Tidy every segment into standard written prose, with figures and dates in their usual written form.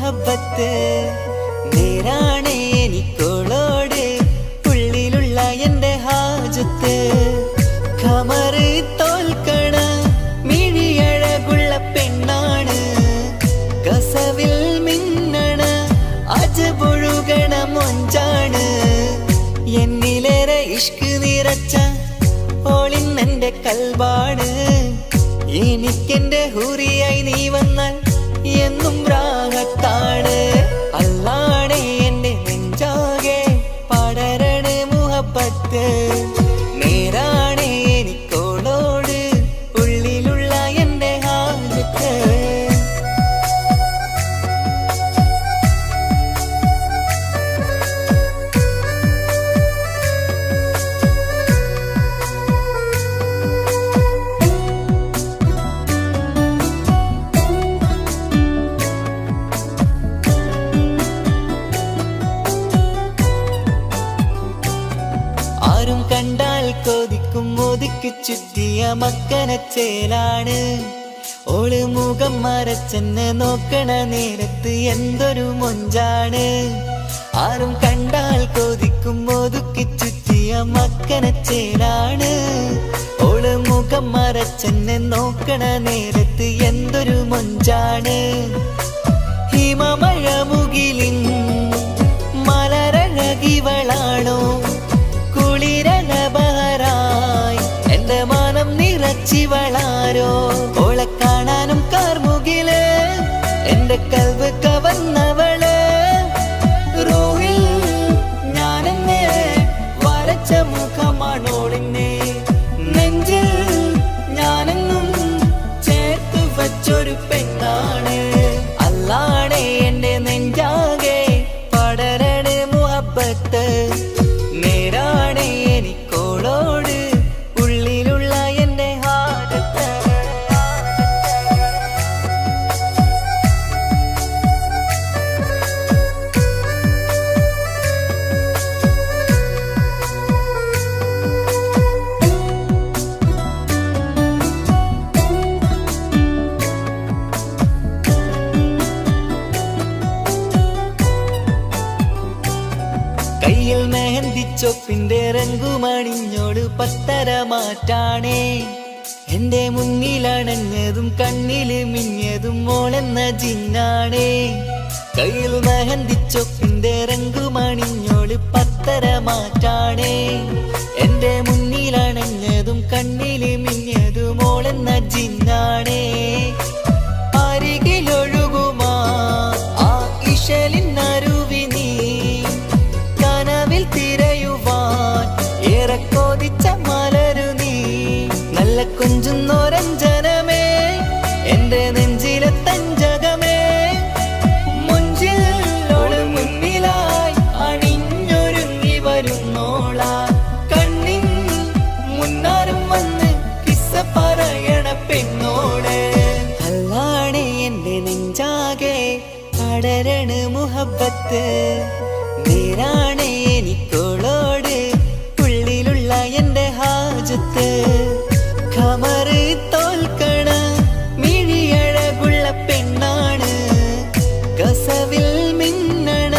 മുഹബത്ത് നേരാണ് എനിക്കോളോട് ഉള്ളിലുള്ള എൻ്റെ ഹാജത്ത് ഖമറ് തോൽക്കണ മിഴിയഴകുള്ള പെണ്ണാണ് കസവിൽ മിന്നണ അജബൊഴുകണ മൊഞ്ചാണ് എന്നിലേറെ ഇഷ്ക് നിറച്ച ഓളിന്നെൻ്റെ കൽബാണ് എനിക്കെന്റെ ഹൂറിയായി നീ വന്നാൽ എന്നും രാഗത്താണ് അല്ലാണേ എൻ്റെ നെഞ്ചാകെ പടരണ മുഹബത്ത് നേരാണേ എനിക്കോളോട് ഉള്ളിലുള്ള എൻ്റെ ഹാജത്ത് ആരും കണ്ടാൽ കൊതിക്കും ഒതുക്കി ചുറ്റിയ മക്കനച്ചേലാണ് ഓള് മുഖം മറച്ചെന്നെ നോക്കണ നേരത്ത് എന്തൊരു മൊഞ്ചാണ് ആരും കണ്ടാൽ കൊതിക്കും ഒതുക്കി ചുറ്റിയ മക്കനച്ചേലാണ് ഓള് മുഖം മറച്ചെന്നെ നോക്കണ നേരത്ത് എന്തൊരു മൊഞ്ചാണ് ഹിമമഴ മുകിലിൻ മലരഴകിവളാണോ കുളിരലബഹരായി എന്റെ മാനം നിറച്ചിവളാരോ ഓളെ കാണാനും കാർമുകില് എന്റെ കൽവ് കവർന്നവള് റോഹിൽ ഞാനെന്നെ വരച്ച മുഖമാണോളിന്നെ നെഞ്ചിൽ ഞാനെന്നും ചേർത്തു വച്ചൊരു പെണ്ണാണ് അല്ലാണേ എന്റെ നെഞ്ചാകെ പടരണ മുഹബത്ത് നേരാണേ എനിക്കോളോട് ഉള്ളിലുള്ള എൻ്റെ ഹാജത്ത് കയ്യിൽ മെഹന്തിച്ചൊപ്പിന്റെ രംഗുമണിഞ്ഞോട് പത്തര മാറ്റാണേ എന്റെ മുന്നിലണഞ്ഞതും കണ്ണില് മിഞ്ഞതും മോളെന്ന ജിന്നാണേ കയ്യിൽ മെഹന്തിച്ചൊപ്പിന്റെ രംഗുമണിഞ്ഞോട് പത്തര മാറ്റാണേ എന്റെ മുന്നിലണഞ്ഞതും കണ്ണില് മിഞ്ഞതും മോളെന്ന ജിന്നാണേ അരികിലൊഴുകുമാ ആ ഇശലിനരുവി നീ കനവിൽ തിരയുവാൻ ഏറെ കൊതിച്ച മലരു നീ നല്ല കുഞ്ചുന്നോരഞ്ജനമേ എന്റെ നെഞ്ചിലെ തഞ്ചകമേ മുഞ്ചിൽ ഓള് മുന്നിലായി അണിഞ്ഞൊരുങ്ങി വരുന്നോള കണ്ണിൻ മുന്നാരും വന്ന് കിസ്സ പറയണ പെണ്ണോട് അല്ലാണേ എന്റെ നെഞ്ചാകെ പടരണ മുഹബത്ത് നേരാണേ എനിക്കോളോട് ഉള്ളിലുള്ള എൻ്റെ ഹാജത്ത് ഖമറ് തോൽക്കണ മിഴിയഴകുള്ള പെണ്ണാണ് കസവിൽ മിന്നണ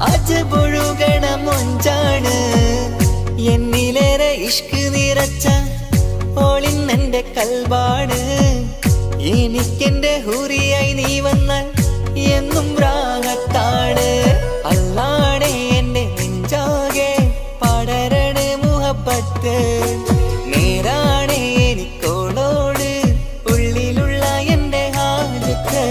അജബൊഴുകണ മൊഞ്ചാണ് എന്നിലേറെ ഇഷ്ക് നിറച്ച ഓളിന്നെൻ്റെ കൽബാണ് എനിക്കെന്റെ ഹൂറിയായി നീ വന്നാൽ എന്നും രാഗത്താണ് അല്ലാണേ എൻ്റെ നെഞ്ചാകെ പടരണ മുഹബത്ത് നേരാണേ എനിക്കോളോട് ഉള്ളിലുള്ള എൻ്റെ ഹാജത്ത്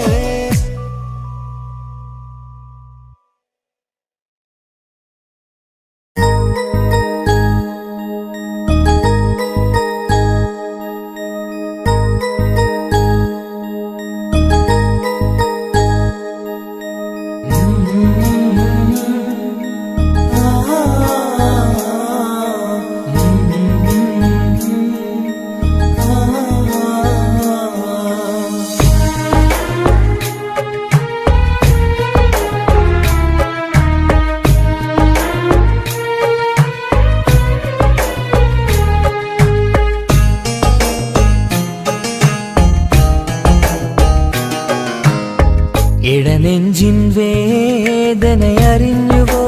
വേദനയറിഞ്ഞുവോ?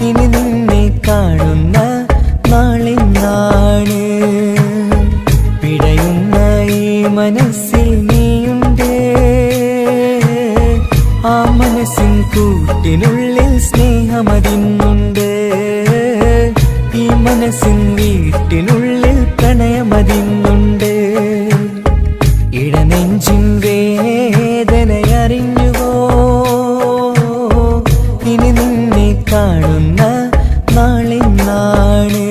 ഇനി നിന്നെ കാണുന്ന നാളിന്നാണ്. പിടയുന്ന ഈ മനസ്സിൽ നീയുണ്ട്. ആ മനസ്സിൻ കൂട്ടിനുള്ളിൽ സ്നേഹമതിന്നുണ്ട്. ഈ മനസ്സിൻ വീട്ടിനുള്ളിൽ പ്രണയമതിന്നുണ്ട്. ഇടനെഞ്ചിൻ വേദനയറിഞ്ഞുവോ? ഇനി നിന്നെ കാണുന്ന നാളിന്നാണ്.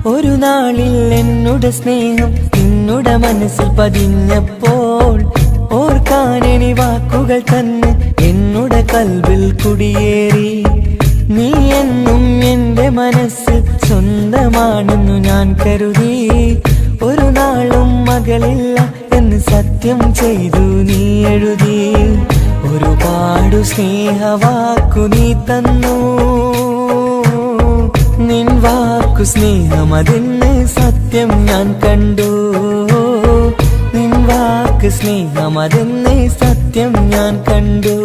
ഒരു നാളിൽ എന്നുടെ സ്നേഹം നിന്നുടെ മനസ്സിൽ പതിഞ്ഞപ്പോൾ ഓർക്കാനെനി വാക്കുകൾ തന്നെ എന്നുടെ കൽവിൽ കുടിയേറി. നീ എന്നും എന്റെ മനസ്സിൽ സ്വന്തമാണെന്നു ഞാൻ കരുതി. ഒരു നാളും മകളില്ല എന്ന് സത്യം ചെയ്തു നീ എഴുതി. ഒരുപാടു സ്നേഹവാക്കു നീ തന്നു. നിൻ വാക്കു സ്നേഹമതിന് സത്യം ഞാൻ കണ്ടു. നിൻ വാക്ക് സ്നേഹമതിന് സത്യം ഞാൻ കണ്ടു.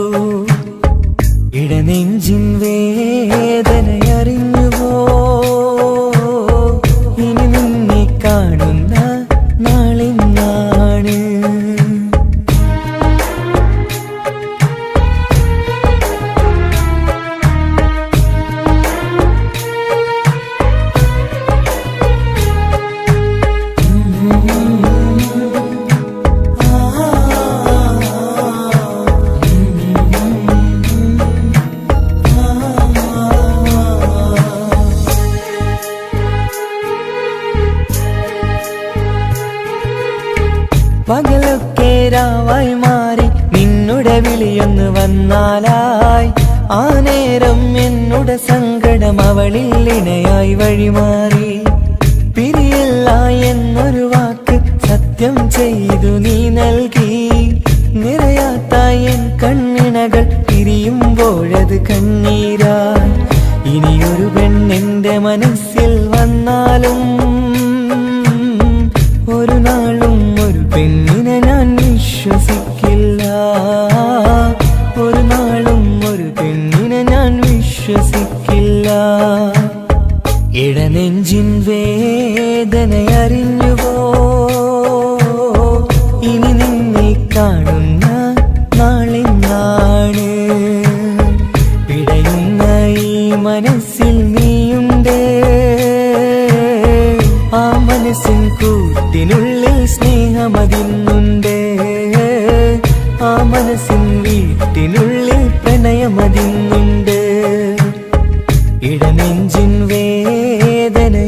ഇടനെഞ്ചിൻ വേദനയറിഞ്ഞുവോ? ഇനി നിന്നെ കാണുന്ന നാളിന്നാണ്. പകലൊക്കെ രാവായി മാറി നിന്നുടെ വിളിയൊന്ന് വന്നാലായി. ആ നേരം എന്നുടെ സങ്കടം അവളിൽ ഇണയായി വഴിമാറി. പിരിയില്ല എന്നൊരു വാക്ക് സത്യം ചെയ്തു നീ നൽകി. നിറയാത്ത എൻ കണ്ണിണകൾ പിരിയുമ്പോഴത് കണ്ണീരായി. ഇനിയൊരു പെണ്ണെന്റെ മനസ്സിൽ വന്നാലും ഒരു നാളും ഒരു പെണ്ണിനെ ഞാൻ വിശ്വസിക്കില്ല. ഒരു നാളും ഒരു പെണ്ണിനെ ഞാൻ വിശ്വസിക്കില്ല. ഇടനെഞ്ചിൻ വേദനയറിഞ്ഞുവോ? ഇനി നിന്നെ കാണുന്ന നാളിന്നാണ്. പിടയുന്ന ഈ മനസ്സിൽ നീയുണ്ട്. ആ മനസ്സിൻ കൂട്ടിനുള്ളിൽ സ്നേഹമതിന്നുണ്ട്. ആ മനസ്സിൻ വീട്ടിനുള്ളിൽ പ്രണയമതിന്നുണ്ട്. ഇടനെഞ്ചിൻ വേദനയറിഞ്ഞുവോ?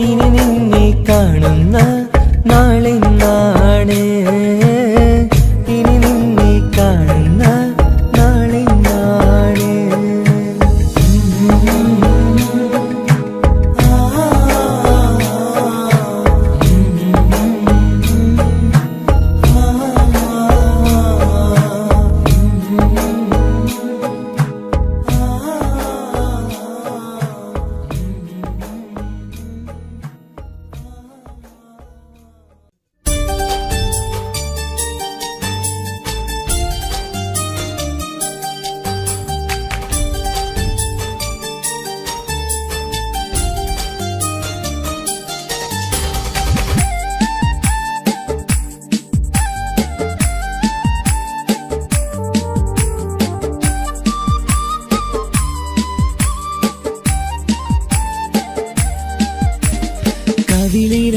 ഇനി നിന്നെ കാണുന്ന നാളിന്നാണ്. ഇനി നിന്നെ കാണുന്ന നാളിന്നാണ്.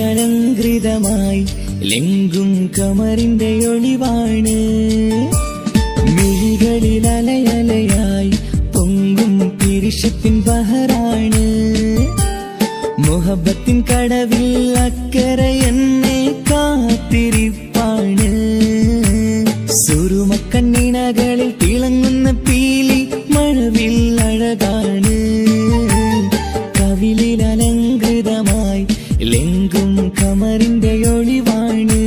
കവിളിലലങ്കൃതമായി ലെങ്കും കമറിന്റെ ഒളിവാണ്. മിഴികളിൽ അലയലയായി പൊങ്കും പിരിശത്തിൻ ബഹറാണ്. മുഹബത്തിൻ കടവിൽ അക്കരെ എന്നെ കാത്തിരിപ്പാണ്. സുറുമക്കണ്ണ നിണകളിൽ തിളങ്ങുന്ന പീലി മഴവിൽ അഴകാണ്. കവിളിൽ അലങ്കൃതമായി ലെങ്കും കമറിന്റെ ഒളിവാണ്.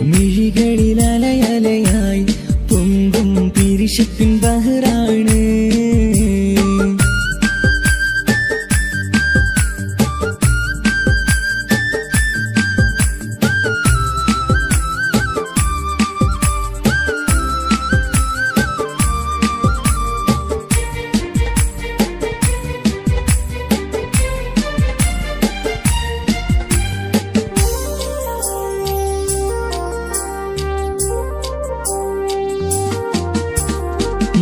മിഴികളിൽ അലയലയായി പൊങ്കും പിരിശത്തിൻ ബഹറാണ്.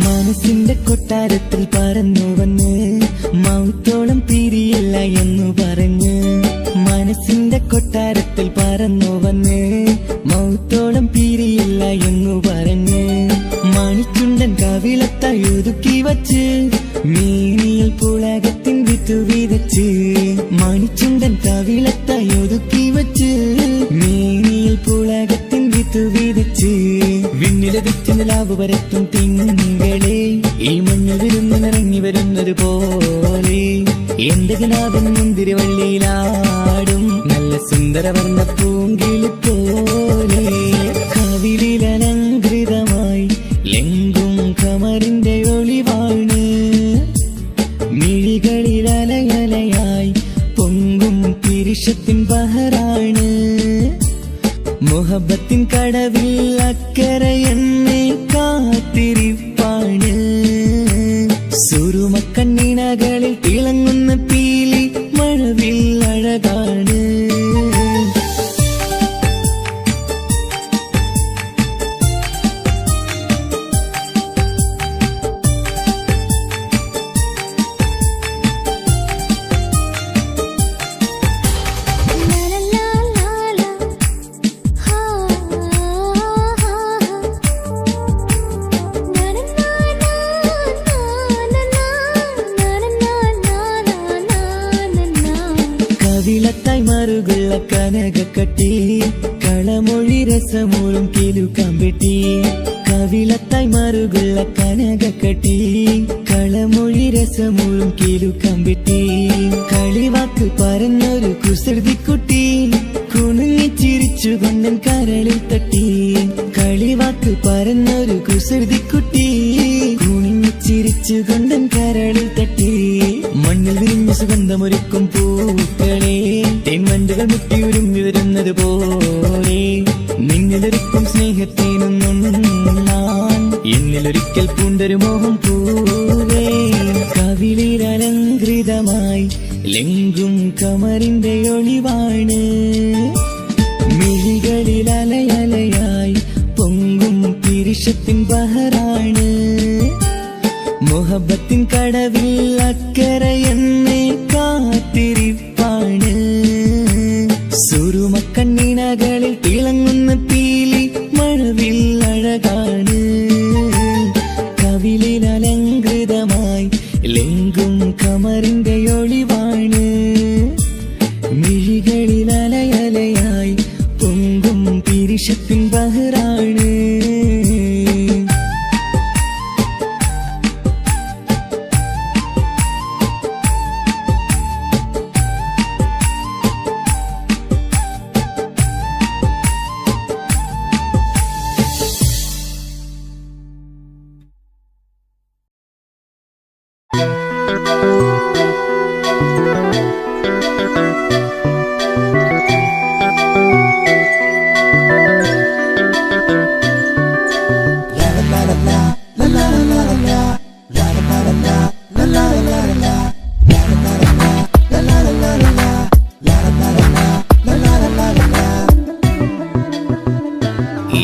മനസ്സിന്റെ കൊട്ടാരത്തിൽ പറന്നു വന്ന് മൗത്തോളം പിരിയില്ല എന്നു പറഞ്ഞ്. മനസ്സിന്റെ കൊട്ടാരത്തിൽ പറന്നു വന്ന് മൗത്തോളം പിരിയില്ല എന്നു പറഞ്ഞ്. മണിച്ചുണ്ടൻ കവിളത്തായി ഒതുക്കി വച്ച് മേനിയിൽ പുളകത്തിൻ വിത്തു വിതച്ച്. മണിച്ചുണ്ടൻ കവിളത്തായി ഒതുക്കി വച്ച് മേനിയിൽ പുളകത്തിൻ വിത്തു വിതച്ച്. വിണ്ണിലതിച്ചു നിലാവ് പരത്തും തിങ്കളെ ഈ മണ്ണിൽ വിരുന്ന് നിറങ്ങി വരുന്നത് പോലെ. എന്റെ കിനാവൻ മുന്തിരിവള്ളിയിലാടും നല്ല സുന്ദരവർണ്ണ പൂങ്കിളി പോലെ. കവിളിൽ അലങ്കൃതമായി ലെങ്കും കമറിന്റെ ഒളിവാണ്. മിഴികളിൽ അലയലയായി പൊങ്കും പിരിശത്തിൻ ബഹറാണ്. മുഹബത്തിൻ കടവിൽ അക്കരെ എന്നെ കാത്തിരിപ്പാണ്. സുറുമക്കണ്ണിണകളിൽ തിളങ്ങുന്ന പീലി മഴവിൽ അഴകാണ്. കവിളത്തായി മറുകുള്ള കനകക്കട്ടി കളമൊഴി രസമൂളും കിലുക്കാമ്പെട്ടി. കവിളത്തായി മറുകുള്ള കനകക്കട്ടി കളമൊഴി രസമൂളും കിലുക്കാമ്പെട്ടി. കളിവാക്ക് പറഞ്ഞൊരു കുസൃതിക്കുട്ടി കുണുങ്ങിച്ചിരിച്ചു കൊണ്ടൻ കരളിൽ തട്ടി. കളിവാക്ക് പറഞ്ഞൊരു കുസൃതിക്കുട്ടി കുണുങ്ങിച്ചിരിച്ചു കൊണ്ടൻ കരളിൽ തട്ടി. മണ്ണിൽ വിരിഞ്ഞ സുഗന്ധമൊരുക്കും പൂക്കളെ തേൻവണ്ടുകൾ മുട്ടിയുരുമ്പി വരുന്നത് പോലെ. നിന്നിലൊരുക്കും സ്നേഹത്തേനൊന്നും ഞാൻ എന്നിലൊരിക്കൽ പൂണ്ടൊരു മോഹം പൂവേ. കവിളിൽ അലങ്കൃതമായി ലെങ്കും കമറിന്റെ ഒളിവാണ്. മിഴികളിൽ അലയലയായി പൊങ്കും പിരിശത്തിൻ ബഹറാണ്. മുഹബത്തിൻ കടവിൽ അക്കരെ എന്നെ കാത്തിരിപ്പാണ്. സുറുമക്കണ്ണിണകളിൽ തിളങ്ങുന്ന പീലി മഴവിൽ അഴകാണ്. കവിളിൽ അലങ്കൃതമായി ലെങ്കും കമറിന്റെ ഒളിവാണ്. മിഴികളിൽ അലയലയായി പൊങ്കും പിരിശത്തിൻ ബഹറാണ്.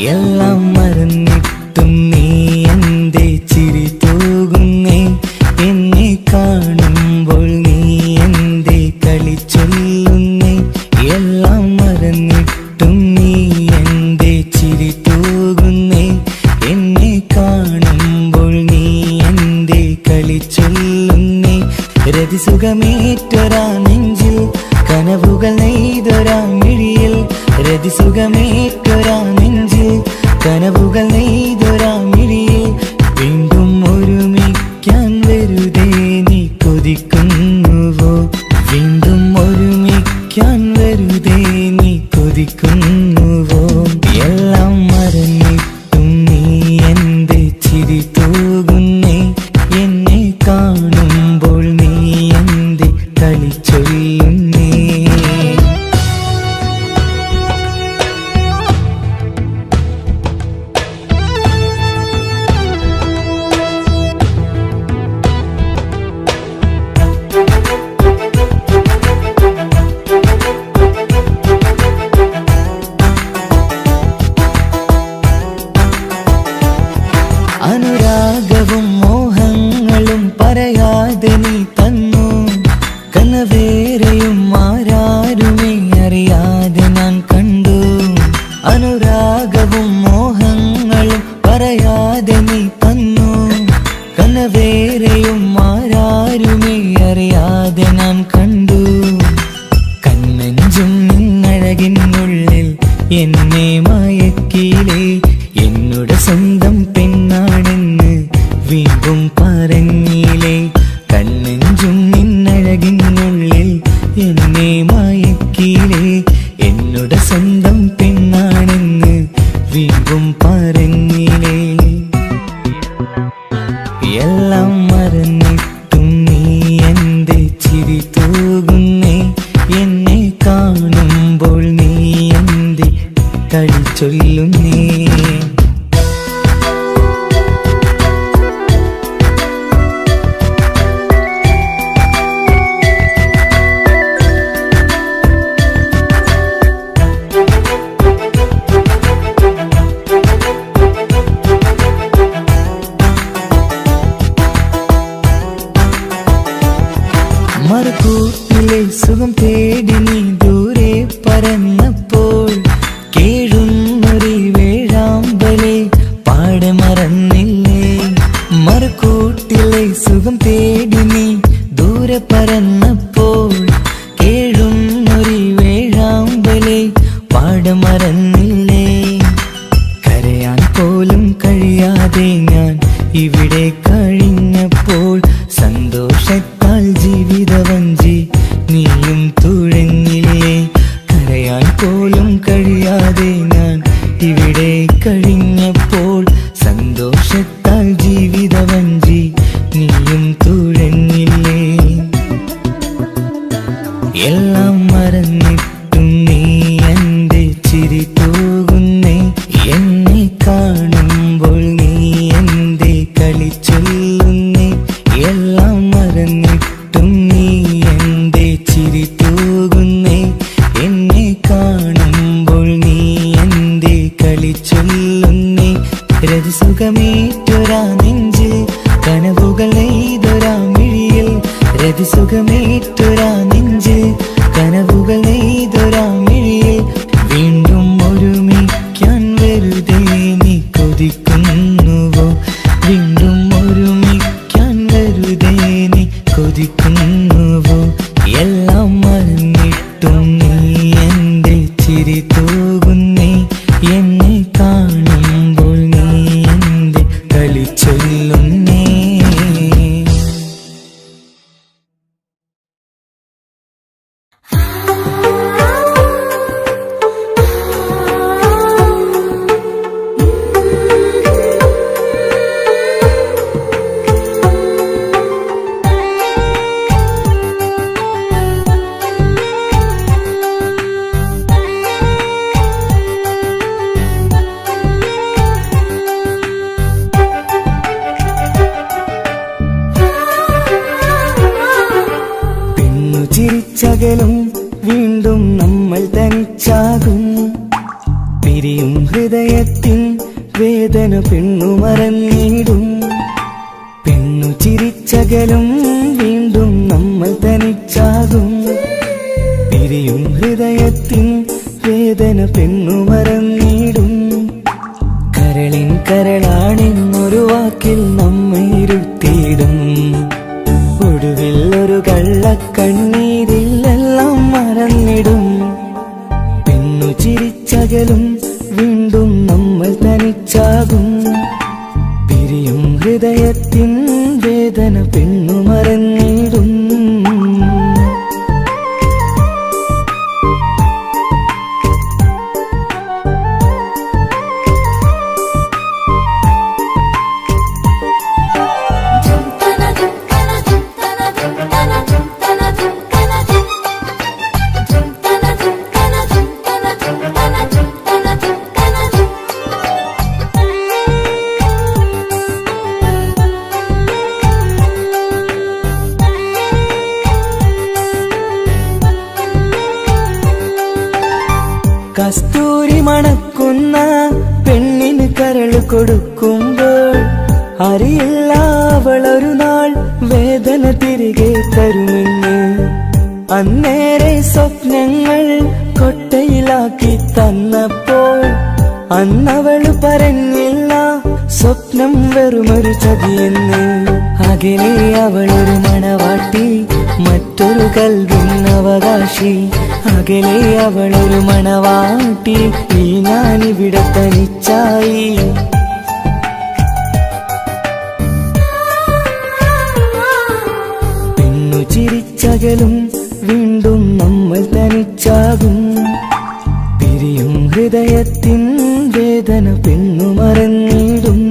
എല്ലാം മറന്നിട്ടും നീ എന്തേ ചിരി തൂകുന്നേ. എന്നെ കാണുമ്പോൾ നീ എന്തേ കളി ചൊല്ലുന്നേ. എല്ലാം മറന്നിട്ടും നീ എന്തേ ചിരി തൂകുന്നേ. എന്നെ കാണുമ്പോൾ നീ എന്തേ കളി ചൊല്ലുന്നേ. രതിസുഖമേറ്റൊരാ നെഞ്ചിൽ കനവുകൾ നെയ്തൊരാ മിഴിയിൽ. രതിസുഖമേറ്റൊരാ നെഞ്ചിൽ കനവുകൾ നെയ്തൊരാ അനുരാഗവും മോഹങ്ങളും പറയാതെ നീ തന്നു. കനവേറെയും ആരാരുമേ അറിയാതെ ഞാൻ കണ്ടു. അനുരാഗവും മോഹങ്ങളും പറയാതെ നീ തന്നു. കനവേറെയും ആരാരുമേ അറിയാതെ ഞാൻ കണ്ടു. കണ്ണെഞ്ചും നിന്നഴകിനുള്ളിൽ എന്നെ മയക്കിയിലേ. എന്നോട് സ്വന്തം പെണ്ണാണെന്ന് വീണ്ടും പറഞ്ഞില്ലേ. കണ്ണെഞ്ചും നിന്നഴകിനുള്ളിൽ എന്നെ മയക്കിയില്ലേ. എന്നോട് സ്വന്തം പെണ്ണാണെന്ന് വീണ്ടും പറഞ്ഞില്ലേ. എല്ലാം മറന്നിട്ടും നീ എന്റെ ചിരി തൂകുന്നേ. എന്നെ കാണുമ്പോൾ നീ എന്റെ കളി ചൊല്ലുന്നേ. മറുകൂട്ടിലെ സുഖം തേടി നീ ദൂരെ പറന്നപ്പോൾ കേഴുന്നൊരു വേഴാമ്പലെ പാടെ മറന്നില്ലേ. മറുകൂട്ടിലെ സുഖം തേടി നീ ദൂരെ പറന്നപ്പോൾ കേഴുന്നൊരു വേഴാമ്പലെ പാടെ മറന്നില്ലേ. കരയാൻ പോലും കഴിയാതെ ഞാൻ ഇവിടെ കഴിഞ്ഞപ്പോൾ സന്തോഷത്താൽ ജീവിതവഞ്ചി നീയും തുഴഞ്ഞില്ലേ. കരയാൻ പോലും കഴിയാതെ ഞാൻ ഇവിടെ കഴിഞ്ഞപ്പോൾ സന്തോഷത്താൽ ജീവിതവഞ്ചി നീയും തുഴഞ്ഞില്ലേ. എല്ലാം മറന്നിട്ടും നീ എന്റെ ചിരി തൂകുന്നേ. എന്നെ കാണുമ്പോൾ നീ എന്റെ കളി ചൊല്ലുന്നേ. എല്ലാം മറന്നിട്ടും നീ എന്റെ ചിരി തൂകുന്നേ. എന്നെ കാണുമ്പോൾ നീ എന്റെ കളി ചൊല്ലുന്നേ. രതിസുഖമേറ്റൊരാ നെഞ്ചിൽ കനവുകൾ നെയ്തൊരാ മിഴിയിൽ. രതിസുഖമേറ്റൊരാ നെഞ്ചിൽ കനവുകൾ നെയ്തൊരാ മിഴിയിൽ. വീണ്ടും ഒരുമിക്കാൻ വെറുതെ നീ കൊതിക്കുന്നുവോ. വീണ്ടും ഒരുമിക്കാൻ വെറുതെ നീ കൊതിക്കുന്നുവോ. എല്ലാം മറന്നിട്ടും നീ എന്റെ ചിരി തൂകുന്നേ. എന്നെ കാണുമ്പോൾ നീ എന്റെ കളി ചൊല്ലുന്നേ. ചിരിച്ചകലും വീണ്ടും നമ്മൾ തനിച്ചാകും. പിരിയും ഹൃദയത്തിൻ വേദന പെണ്ണു മറന്നിടും. പെണ്ണു ചിരിച്ചകലും വീണ്ടും നമ്മൾ തനിച്ചാകും. പിരിയും ഹൃദയത്തിൻ വേദന പെണ്ണു മറന്നിടും. കരളിൻ കരളാണെന്നൊരു വാക്കിൽ നമ്മെ ഇരുത്തിയിടും. ഒടുവിൽ ഒരു കള്ളക്കണ്ണീരിൽ എല്ലാം മറന്നിടും. പെണ്ണു ചിരിച്ചകലും വീണ്ടും നമ്മൾ തനിച്ചാകും. പിരിയും ഹൃദയത്തിൻ വേദന പെണ്ണു മറന്നിടും. കസ്തൂരി മണക്കുന്ന പെണ്ണിന് കരൾ കൊടുക്കുമ്പോൾ അന്നേരെ സ്വപ്നങ്ങൾ കൊട്ടയിലാക്കി തന്നപ്പോൾ അന്നവള് പറഞ്ഞില്ല സ്വപ്നം വെറുമൊരു ചതിയെന്ന്. അകലെ അവളൊരു മണവാട്ടി, മറ്റൊരു കൽവിൻ അവകാശി. അകലെ അവളൊരു മണവാട്ടി, ഈ ഞാനിവിടെ തനിച്ചായി. പെണ്ണു ചിരിച്ചകലും വീണ്ടും നമ്മൾ തനിച്ചാകും. പിരിയും ഹൃദയത്തിൻ വേദന പെണ്ണു മറന്നിടും.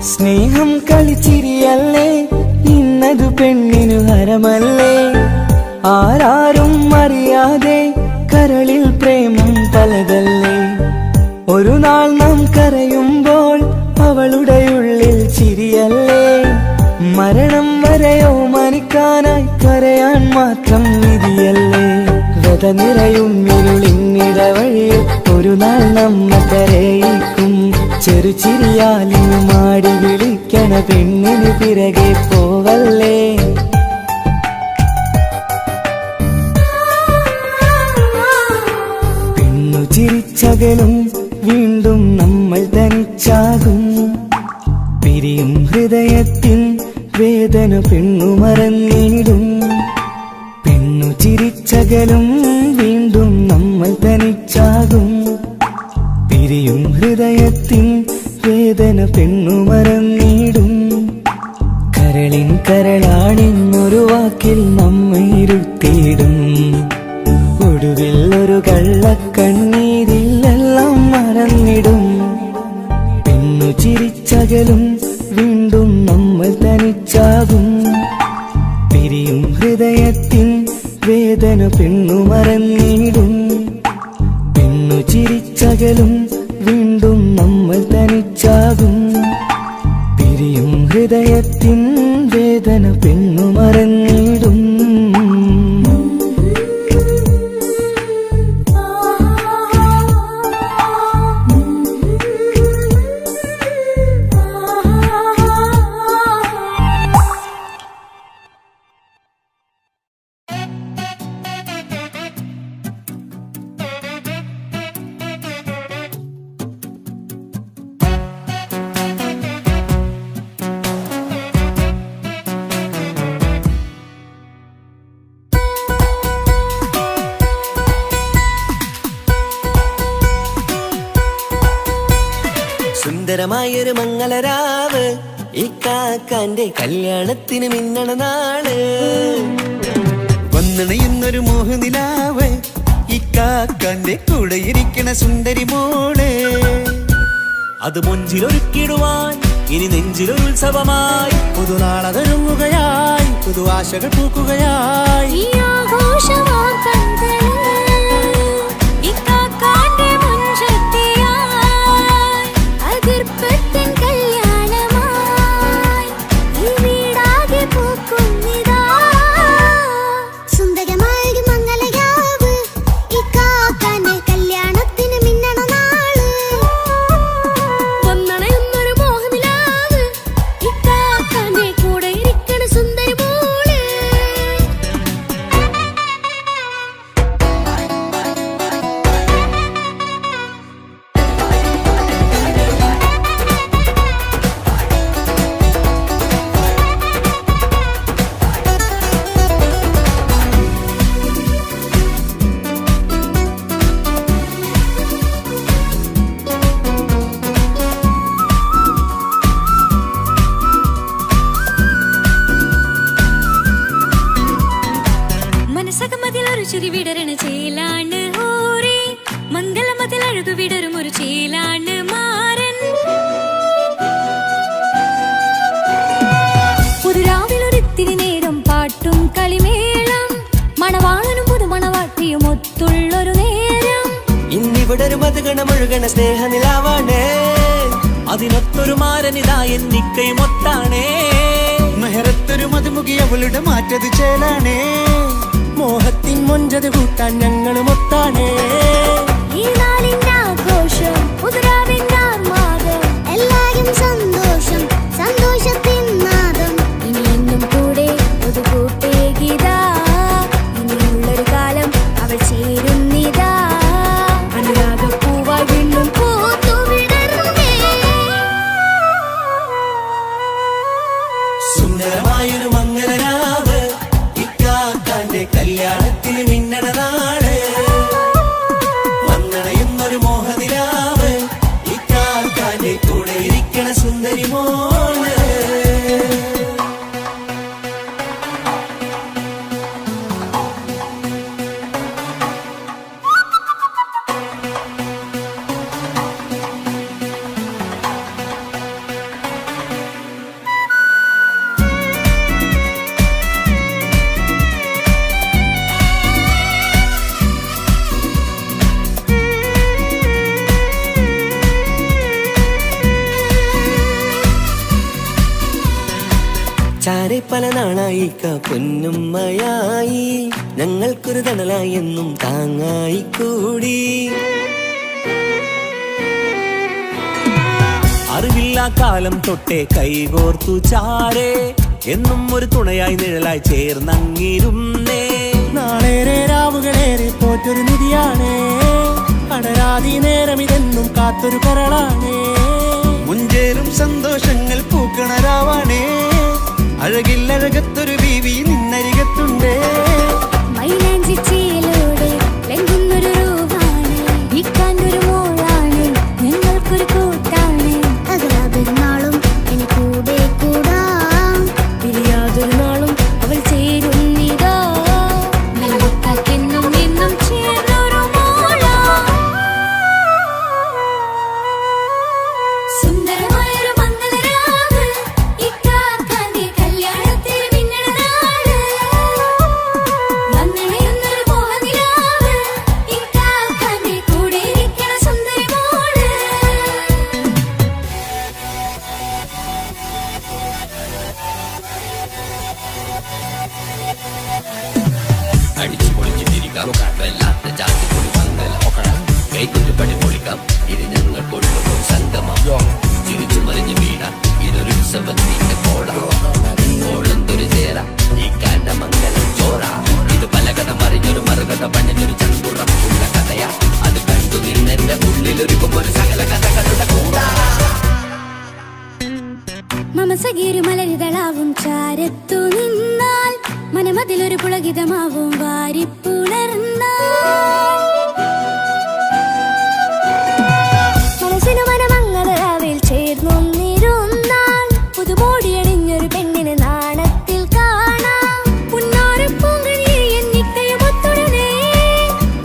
സ്നേഹം കളിച്ചിരിയല്ലേ, ഇന്നതു പെണ്ണിനു ഹരമല്ലേ. ആരാരും അറിയാതെ കരളിൽ പ്രേമം പലതല്ലേ. ഒരു നാൾ നാം കരയുമ്പോൾ അവളുടെ ഉള്ളിൽ ചിരിയല്ലേ. മരണം വരെയോ മനിക്കാനായി കരയാൻ മാത്രം വിധിയല്ലേ. വ്യത നിറയും ഇരുളിന്നിടവഴിയിൽ ഒരു നാൾ നമ്മ കരയിക്കും. ചെറുചിരിയാലിനു മാടി വിളിക്കണ പെണ്ണിന് പിറകെ പോവല്ലേ. പെണ്ണു ചിരിച്ചകലും വീണ്ടും നമ്മൾ തനിച്ചാകും. പിരിയും ഹൃദയത്തിൻ വേദന പെണ്ണു മറന്നിടും. പെണ്ണു ചിരിച്ചകലും വീണ്ടും നമ്മൾ തനിച്ചാകും. പിരിയും ഹൃദയത്തിൻ വേദന പെണ്ണു മറന്നിടും. കരളിൻ കരളാണെന്നൊരു വാക്കിൽ നമ്മെ ഇരുത്തിയിടും. ഒടുവിൽ ഒരു കള്ളക്കണ്ണീരിലെല്ലാം മറന്നിടും. പെണ്ണു ചിരിച്ചകലും വീണ്ടും നമ്മൾ തനിച്ചാകും. പിരിയും ഹൃദയത്തിൻ വേദന പെണ്ണു മറന്നിടും. പെണ്ണു ചിരിച്ചകലും വീണ്ടും നമ്മൾ തനിച്ചാകും. പിരിയും ഹൃദയത്തിൻ വേദന പെണ്ണു മറന്നിടും. സുന്ദരമായൊരു മംഗളരാവ്, ഇക്കാക്കാന്റെ കല്യാണത്തിന് മിന്നണ നാള്. വന്നണയുന്നൊരു മോഹനിലാവ്, ഇക്കാക്കാന്റെ കൂടെ ഇരിക്കണ സുന്ദരി മോള്. അത് മൊഞ്ചിലൊരുക്കിടുവാൻ ഇനി നെഞ്ചിലൊരു ഉത്സവമായി. പുതുനാളതൊരുങ്ങുകയായി, പുതു ആശകൾ പൂക്കുകയായി. ചിരി വിടരണ ചേലാണ് ഹോറി, മംഗളമതിൽ അഴുതു വിടരും ഒരു ചേലാണ് മാരൻ. ഇത്തിരി നേരം പാട്ടും കളിമേളം മണവാളനും പുതുമണവാട്ടിയും ഒത്തുള്ളൊരു നേരം ഇന്നിവിടെ ഒരു മധുഗണമൊഴുകണ സ്നേഹനിലാവാണേ അതിനൊത്തൊരു മാരനിതാ എന്നിക്കൈമൊത്താണേ മെഹറത്തൊരു മധുമുഖി അവളുടെ മാറ്റത് ചേലാണേ മോഹത്തിൻ മൊഞ്ചത് കൂട്ടാൻ ഞങ്ങളും ഒത്താണേ ഈ നാളിന്റെ ആഘോഷം പുതുരാവിന്റെ ആർമാദം എല്ലാരും സന്തോഷം സന്തോഷത്തിൻ നാദം ഇനി എന്നും കൂടെ ഒരു കൂട്ടേകിതാ ഇനിയുള്ളൊരു കാലം അവൾ ചേരുന്നിതാ അനുരാഗപ്പൂവായി വീണ്ടും പൂത്തുവിടരുന്നേ സുന്ദരമായൊരു മംഗളരാവ് ഇക്കാക്കാന്റെ കല്യാണത്തിന് മിന്നണ നാട് വന്നണയുന്നൊരു മോഹനിലാവ് ഇക്കാക്കാന്റെ കൂടെ ഇരിക്കണ സുന്ദരി മോള് ചാരെ പല നാളായി പൊന്നുമ്മയായി ഞങ്ങൾക്കൊരു തണലായി എന്നും താങ്ങായി കൂടി അറിവില്ല കാലം തൊട്ടേ കൈകോർത്തു ചാരേ എന്നും ഒരു തുണയായി നിഴലായി ചേർന്നങ്ങിരുന്നേ നാളേറെ രാവുകളേറെ പോറ്റൊരു നിധിയാണേ അടരാതി നേരം ഇതെന്നും കാത്തൊരു കരളാണേ മുഞ്ചേറും സന്തോഷങ്ങൾ പൂക്കണരാവാണേ അഴകില്ലഴകത്തൊരു ബീവി നിന്നരികത്തുണ്ടേ മൈലാഞ്ചിച്ചിയിലൂടെ ലംഘുന്നൊരു രൂപാണ് ഇക്കാന്റൊരു മോളാണ് ഞങ്ങൾക്കൊരു കൂട്ടാണ് അകലാ പെരുന്നാളും ഇനി കൂടെ കൂടാം പിരിയാതൊരു നാളും അവൾ ചേരുന്നിതാ നെല്ലുക്കാക്കെന്നും എന്നും ചേർന്നൊരു മോളാ സുന്ദരമായൊരു മംഗളരാവ് ഇക്കാക്കാന്റെ കല്യാണത്തിൽ മിന്നണ നാട് വന്നണയുന്നൊരു മോഹനിലാവ് ഇക്കാക്കാന്റെ കൂടെ ഇരിക്കണ സുന്ദരി മോള് അടിച്ചു പൊളിച്ചിട്ടിരിക്കാം വല്ലാത്ത ജാതി പൊളി മംഗല കൈകൊണ്ടു പടി പൊളിക്കാം ഇത് ഞങ്ങൾ കൊണ്ടുപോകും സംഗമം ചിരിച്ചു മറിഞ്ഞു വീടാം ഇതൊരു ഉത്സവത്തിന്റെ കോളന്തൊരു ചേര ഈ കാണ്ട മംഗലം ചോറ ഇത് പലകഥ മറിഞ്ഞൊരു മറുകഥ പണിഞ്ഞൊരു ചങ്കുറപ്പുള്ള കഥയാ അത് കണ്ടു നിന്നെന്റെ ഉള്ളിലൊരുക്കും ഒരു സകല കഥകളുടെ കൂടാ മമസഗീരു മലരിതളാവും ചാരത്തു നിന്നാൽ മനമതിലൊരു പുളകിതമാവും വാരിപ്പുണർന്നാൽ മനസ്സിനു മനമങ്ങതരാവിൽ ചേർന്നൊന്നിരുന്നാൽ പുതുമോടിയണിഞ്ഞൊരു പെണ്ണിന് നാണത്തിൽ കാണാം പുന്നാരപ്പൂങ്കനിയെ എന്നിക്കയുമൊത്തുടനെ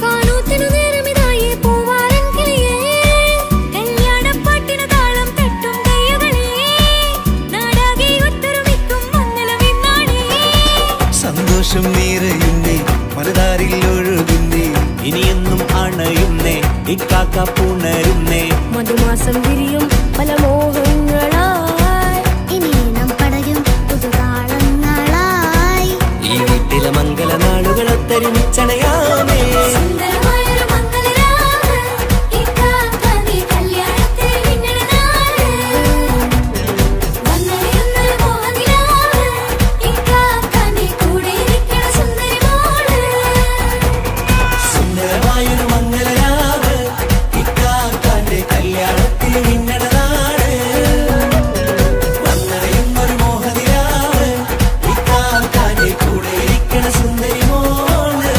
കാനൂത്തിനു നേരമിതായി പൂവാലൻ കിളിയേ കല്യാണപ്പാട്ടിന് താളം തട്ടും കയ്യുകളേ നാടാകെ ഒത്തൊരുമിക്കും മംഗളമെന്നാണേ സന്തോഷം നിറയുന്നേ മനതാരിൽ ഒഴുകുന്നേ ഇനിയെന്നും അണയുന്നേ ഇക്കാക്ക പുണരുന്നേ മധുമാസം വിരിയും പല മോഹങ്ങളായി ഇനി നാം പടരും പുതുതാളങ്ങളായി ഈ വീട്ടിലെ മംഗള നാളുകളൊത്തൊരുമിച്ചണയാമേ സുന്ദരമായൊരു മംഗളരാവ് ഇക്കാക്കാന്റെ കല്യാണത്തിൽ മിന്നണ നാട് വന്നണയുന്നൊരു മോഹനിലാവ് ഇക്കാക്കാന്റെ കൂടെ ഇരിക്കണ സുന്ദരി മോള് സുന്ദരമായൊരു മംഗളരാവ് ഇക്കാക്കാന്റെ കല്യാണത്തിൽ മിന്നണ നാട് വന്നണയുന്നൊരു മോഹനിലാവ് ഇക്കാക്കാന്റെ കൂടെ ഇരിക്കണ സുന്ദരി മോള്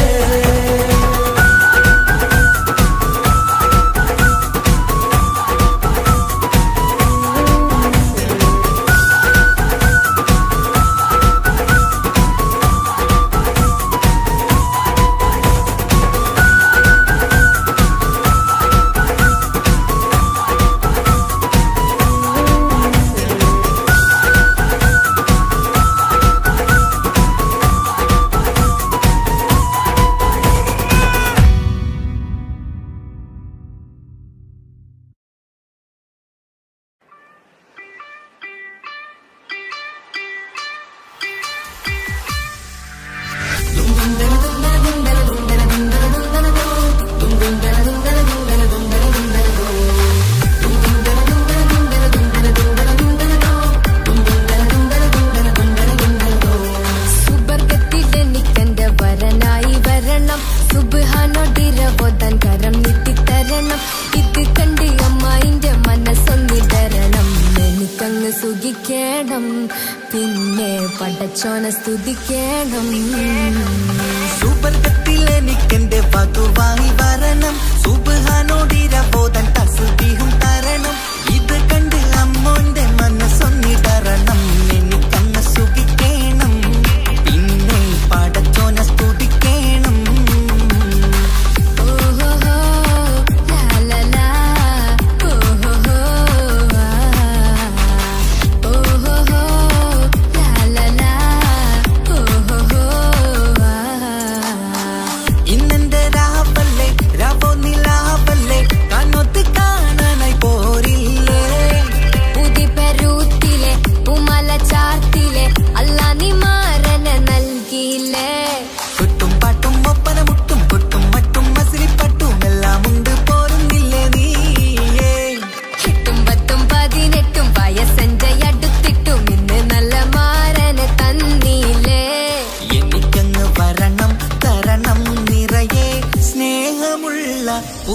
സുഖിക്കണം പിന്നെ പടച്ചോനെ സ്തുതിക്കണം സുബർഗത്തിലെനിക്കെന്റെ വധുവായി വരണം സുബ്ഹാനോടിരബോധൻ തസ്ബീഹും തരണം ഇത് കണ്ട് അമ്മോന്റെ മനസ്സൊന്നിടറണം എനിക്കങ്ങ് സുഖിക്കണം പിന്നെ പടച്ചോനെ സ്തുതിക്കണം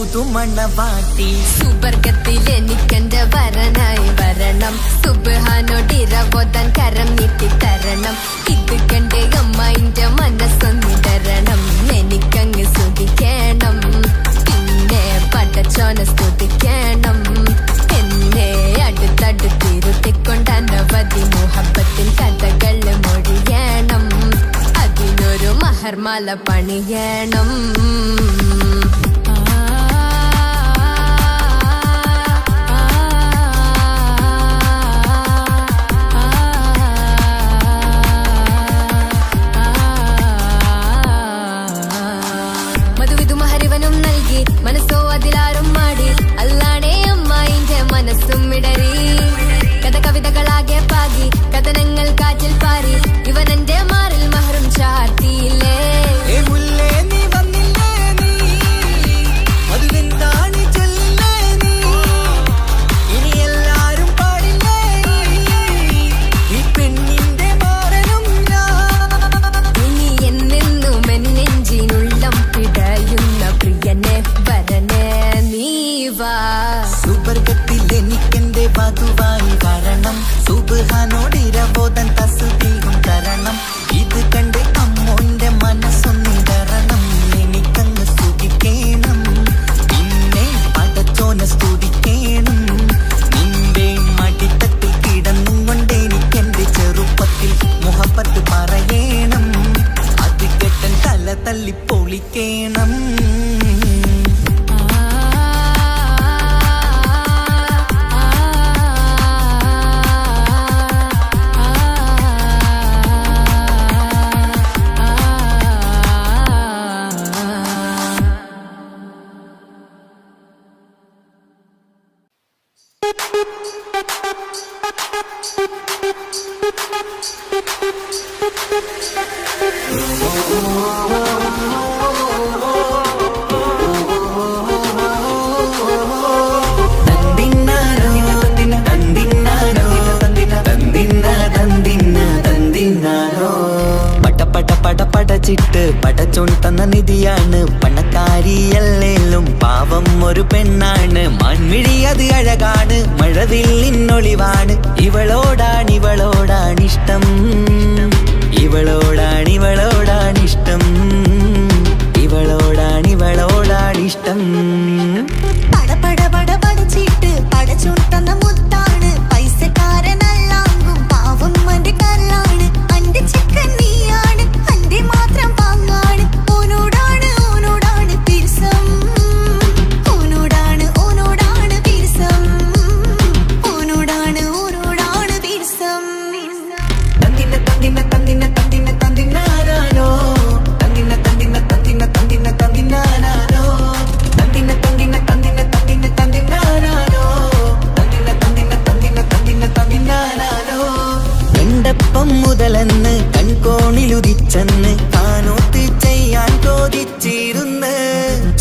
പുതുമണവാട്ടി സുബർഗത്തിലെനിക്കെന്റെ വരനായി വരണം സുബ്ഹാനോടിരബോധൻ കരം നീട്ടി തരണം ഇത് കണ്ട് അമ്മന്റെ മനസ്സൊന്നിടരണം എനിക്കങ്ങ് സ്തുതിക്കണം പിന്നെ പടച്ചോനെ സ്തുതിക്കണം എന്നെ അടുത്തടുത്തിരുത്തിക്കൊണ്ട് അനവധി മുഹബത്തിൻ കഥകൾ മൊഴിയണം അതിനൊരു മഹർമാല പണിയണം മനസ്സോ അതിലാരും മാടി അല്ലാണേ അമ്മായിന്റെ മനസ്സും ഇടറി കഥ കവിതകളാകെ പാകി കഥനങ്ങൾ കാറ്റിൽ പാറി ഇവനെന്റെ മാറിൽ മഹറും ചാർത്തിയില്ലേ സുബർഗത്തിലെനിക്കെന്റെ വധുവായി വരണം സുബ്ഹാനോടിരബോധൻ തസ്ബീഹും തരണം ഇത് കണ്ട് അമ്മോന്റെ മനസ്സൊന്നിടറണം എനിക്കങ്ങ് സ്തുതിക്കണം പിന്നെ പടച്ചോനെ സ്തുതിക്കണം നിന്റെ മടിത്തട്ടിൽ കിടന്നുകൊണ്ട് എനിക്കെന്റെ ചെറുപ്പത്തിൽ മുഹബത്ത് പറയണം അത് കെട്ടൻ തല തല്ലി പൊളിക്കണം പടച്ചിട്ട് പടച്ചോൻ തന്ന നിധിയാണ് പണക്കാരിയല്ലേലും പാവം ഒരു പെണ്ണാണ് മാൻമിഴി അത് അഴകാണ് മഴവില്ലിന്നൊളിവാണ് ഇവളോടാണിഷ്ടം ഇവളോടാണിഷ്ടം ഇവളോടാണിഷ്ടം പടച്ചിട്ട് പടച്ചോൻ തന്ന മുത്താണ് പൈസക്കാരനല്ലാങ്കും പാവം അന്റെ കല്ലാണ് അന്റെ ചിക്കൻ നീയാണ് അന്റെ മാത്രം പാങ്ങാണ് ഓനോടാണ് പിരിസം ഓനോടാണ് പിരിസം ഓനോടാണ് പിരിസം തന്തിനാരോ തന്തിനാരോ കണ്ടപ്പം മുതലെന്ന് കൺകോണിലുദിച്ചെന്ന് കാനോത്ത് ചെയ്യാൻ ചോദിച്ചിരുന്ന്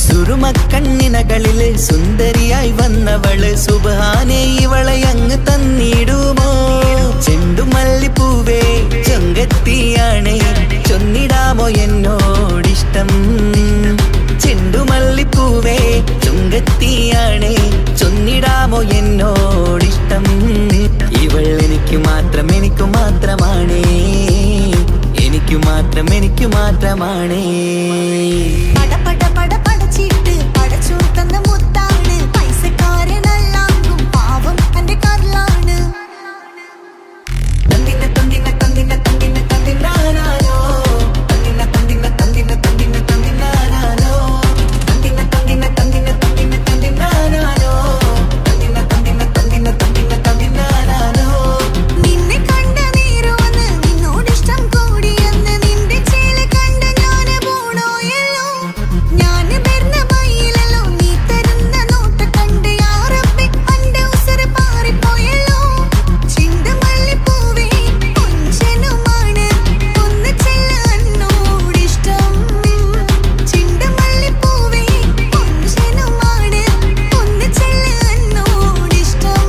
സുറുമക്കണ്ണിനകളില് സുന്ദരിയായി വന്നവള് സുബ്ഹാനേ ഇവളെ അങ്ങ് തന്നിടുമോ ചെണ്ടുമല്ലിപ്പൂവേ ചൊങ്കത്തിയാണേ ചൊന്നിടാമോ എന്നോടിഷ്ടം ചെണ്ടുമല്ലിപ്പൂവേ ചൊങ്കത്തിയാണേ ചൊന്നിടാമോ എന്നോടിഷ്ടം ഇവളെ എനിക്കു മാത്രം എനിക്കു മാത്രമാണേ, എനിക്കു മാത്രം എനിക്കു മാത്രമാണേ. പട പട പട പടച്ചിട്ട് പടച്ചോൻ തന്ന മുത്താണ്, പൈസക്കാരനല്ലാങ്കും പാവം എന്റെ കരളാണ്. തന്തിന തന്തിന തന്തിന തന്തിന തന്തിനാനാനോ, തന്തിന തന്തിന തന്തിന തന്തിന തന്തിനാനാനോ, തന്തിന തന്തിന തന്തിന തന്തിന തന്തിനാനാനോ, തന്തിന തന്തിന തന്തിന തന്തിന തന്തിനാനാനോ. നിന്നെ കണ്ട നേരമെന്ന് നിന്നോടിഷ്ടം കൂടിയെന്ന് നിന്റെ ചേല കണ്ട ഞാന് പോണോയല്ലോ. ഞാന് വരുന്ന വഴിയിലല്ലോ നീ തരുന്ന നോട്ട കണ്ട് യാ റബ്ബി അന്റെ ഉസറ് പാറിപ്പോയല്ലോ. ചിന്തമല്ലിപ്പൂവേ കൊഞ്ചനുമാണ് ഒന്ന് ചെല്ല എന്നോടിഷ്ടം. ചിന്തമല്ലിപ്പൂവേ കൊഞ്ചനുമാണ് ഒന്ന് ചെല്ല എന്നോടിഷ്ടം.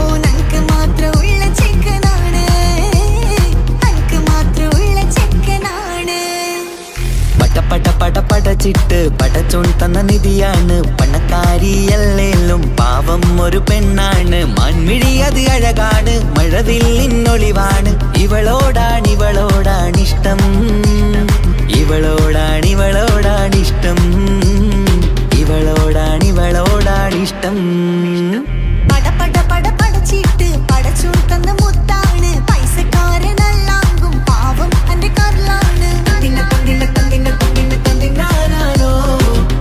ഓനക്ക് മാത്രമുള്ള ചെക്കനാണ്, അനക്ക് മാത്രമുള്ള ചെക്കനാണ്. പട പട പട പടച്ചിട്ട് പടച്ചോൻ തന്ന നിധിയാണ്, പണക്കാരിയല്ലേലും പാവം ഒരു പെണ്ണാണ്. മാൻമിഴി അത് അഴകാണ്, മഴവില്ലിന്നൊളിവാണ്. ഇവളോടാണിഷ്ടം, ഇവളോടാണിഷ്ടം, ഇവളോടാണിഷ്ടം. പട പട പട പടച്ചിട്ട് പടച്ചോൻ തന്ന മുത്താണ്, പൈസക്കാരനല്ലാങ്കും പാവം എന്റെ കരളാണ്. തന്തിന തന്തിന തന്തിന തന്തിന തന്തിനാനാനോ,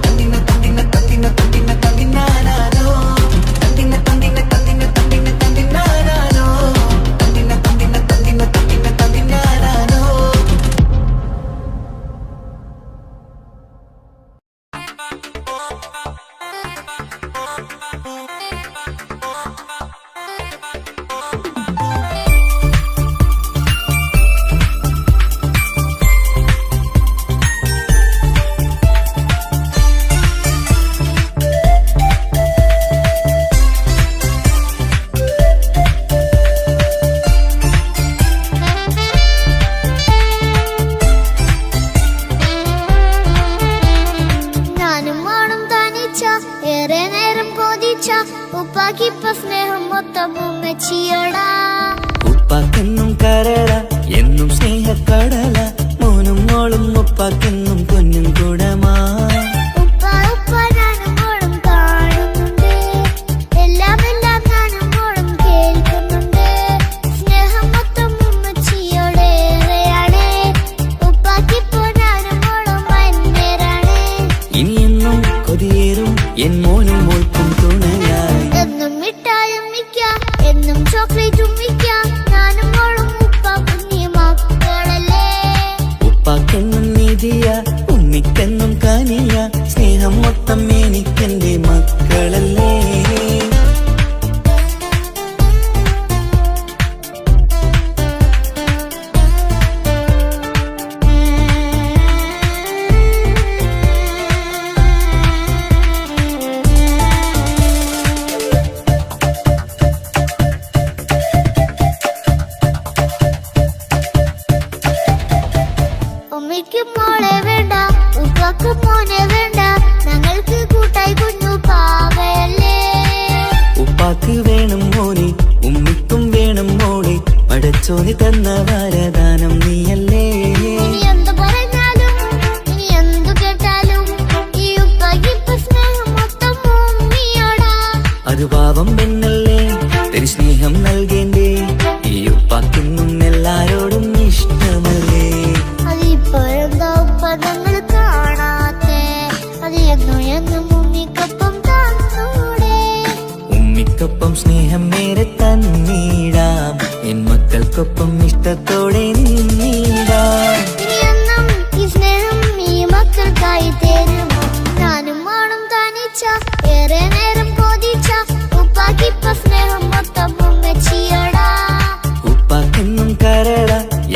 തന്തിന തന്തിന തന്തിന തന്തിന തന്തിനാനാനോ, തന്തിന തന്തിന തന്തിന തന്തിന തന്തിനാനാനോ, തന്തിന തന്തിന തന്തിന തന്തിന തന്തിനാനാനോ. ഞാനും മോളും തനിച്ച ഏറെ നേരം കൊതിച്ച ഉപ്പാക്കിപ്പ സ്നേഹം മൊത്തം ഉമ്മച്ചിയോടാ. ഉപ്പാക്കെന്നും കരള എന്നും സ്നേഹക്കടല, മോനും മോളും ഉപ്പാക്കെന്നും പൊന്നും കുടമാ. ഉപ്പ ഉപ്പ ഞാനും മോളും കാണുന്നുണ്ട്, എല്ലാം എല്ലാം ഞാനും മോളും കേൾക്കുന്നുണ്ട്. സ്നേഹം മൊത്തം ഉമ്മച്ചിയോടേറെയാണ്, ഉപ്പാക്കിപ്പോ ഞാനും മോളും വന്നേരാണ്. ഇനിയെന്നും കൊതിയേറും എൻ മോനും മോൾക്കും തുണയായി. എന്നും മിഠായും മിക്കാം, എന്നും ചോക്ലേറ്റും മിക്കാം, ഞാനും മോളും ഉപ്പ കുഞ്ഞി മക്കളല്ലേ. ഉപ്പാക്കെന്നും നിധിയ ഉമ്മിക്കെന്നും കനിയ, സ്നേഹം മൊത്തം എനിക്കെന്റെ മക്കളല്ലേ. ഉമ്മയ്ക്ക് മോളെ വേണ്ട, ഉപ്പക്ക് മോനെ വേണ്ട, ഞങ്ങൾക്ക് കൂട്ടായി കുഞ്ഞു പാവയല്ലേ. ഉപ്പാക്ക് വേണം മോനെ, ഉമ്മിക്കും വേണം മോളെ, പടച്ചോന് തന്ന വരദാനം നീയല്ലേ. ഇനി എന്തു പറഞ്ഞാലും ഇനി എന്തു കേട്ടാലും ഈ ഉപ്പക്കിപ്പ സ്നേഹം മൊത്തം ഉമ്മിയോടാ. അത് പാവം പെണ്ണല്ലേ, തരി സ്നേഹം നൽകേണ്ടേ, ഈ ഉപ്പാക്കെന്നും എല്ലാരോടും ഇഷ്ടമല്ലേ. അതിപ്പോഴെന്താ ഉപ്പ ഞങ്ങൾ കാണാത്തെ, അത് എന്നും എന്നും ഉമ്മിക്കൊപ്പം തന്നൂടെ. ഉമ്മിക്കൊപ്പം സ്നേഹം നേരെ തന്നീടാം, എൻ മക്കൾക്കൊപ്പം ഇഷ്ടത്തോടെ നിന്നീടാം. ഇനി എന്നും ഈ സ്നേഹം ഈ മക്കൾക്കായി തരുമോ. ഞാനും മോളും തനിച്ച ഏറെ നേരം കൊതിച്ച ഉപ്പാക്കിപ്പ സ്നേഹം മൊത്തം ഉമ്മച്ചിയോടാ. ഉപ്പാക്കെന്നും കരള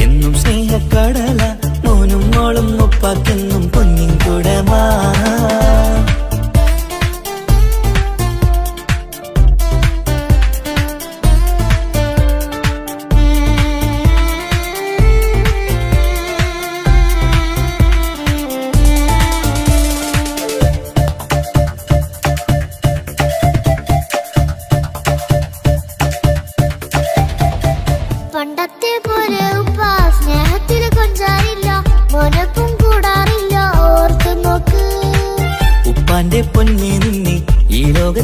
എന്നും സ്നേഹക്കടല, മോനും മോളും ഉപ്പാക്കെന്നും പൊന്നിൻ കുടമാ.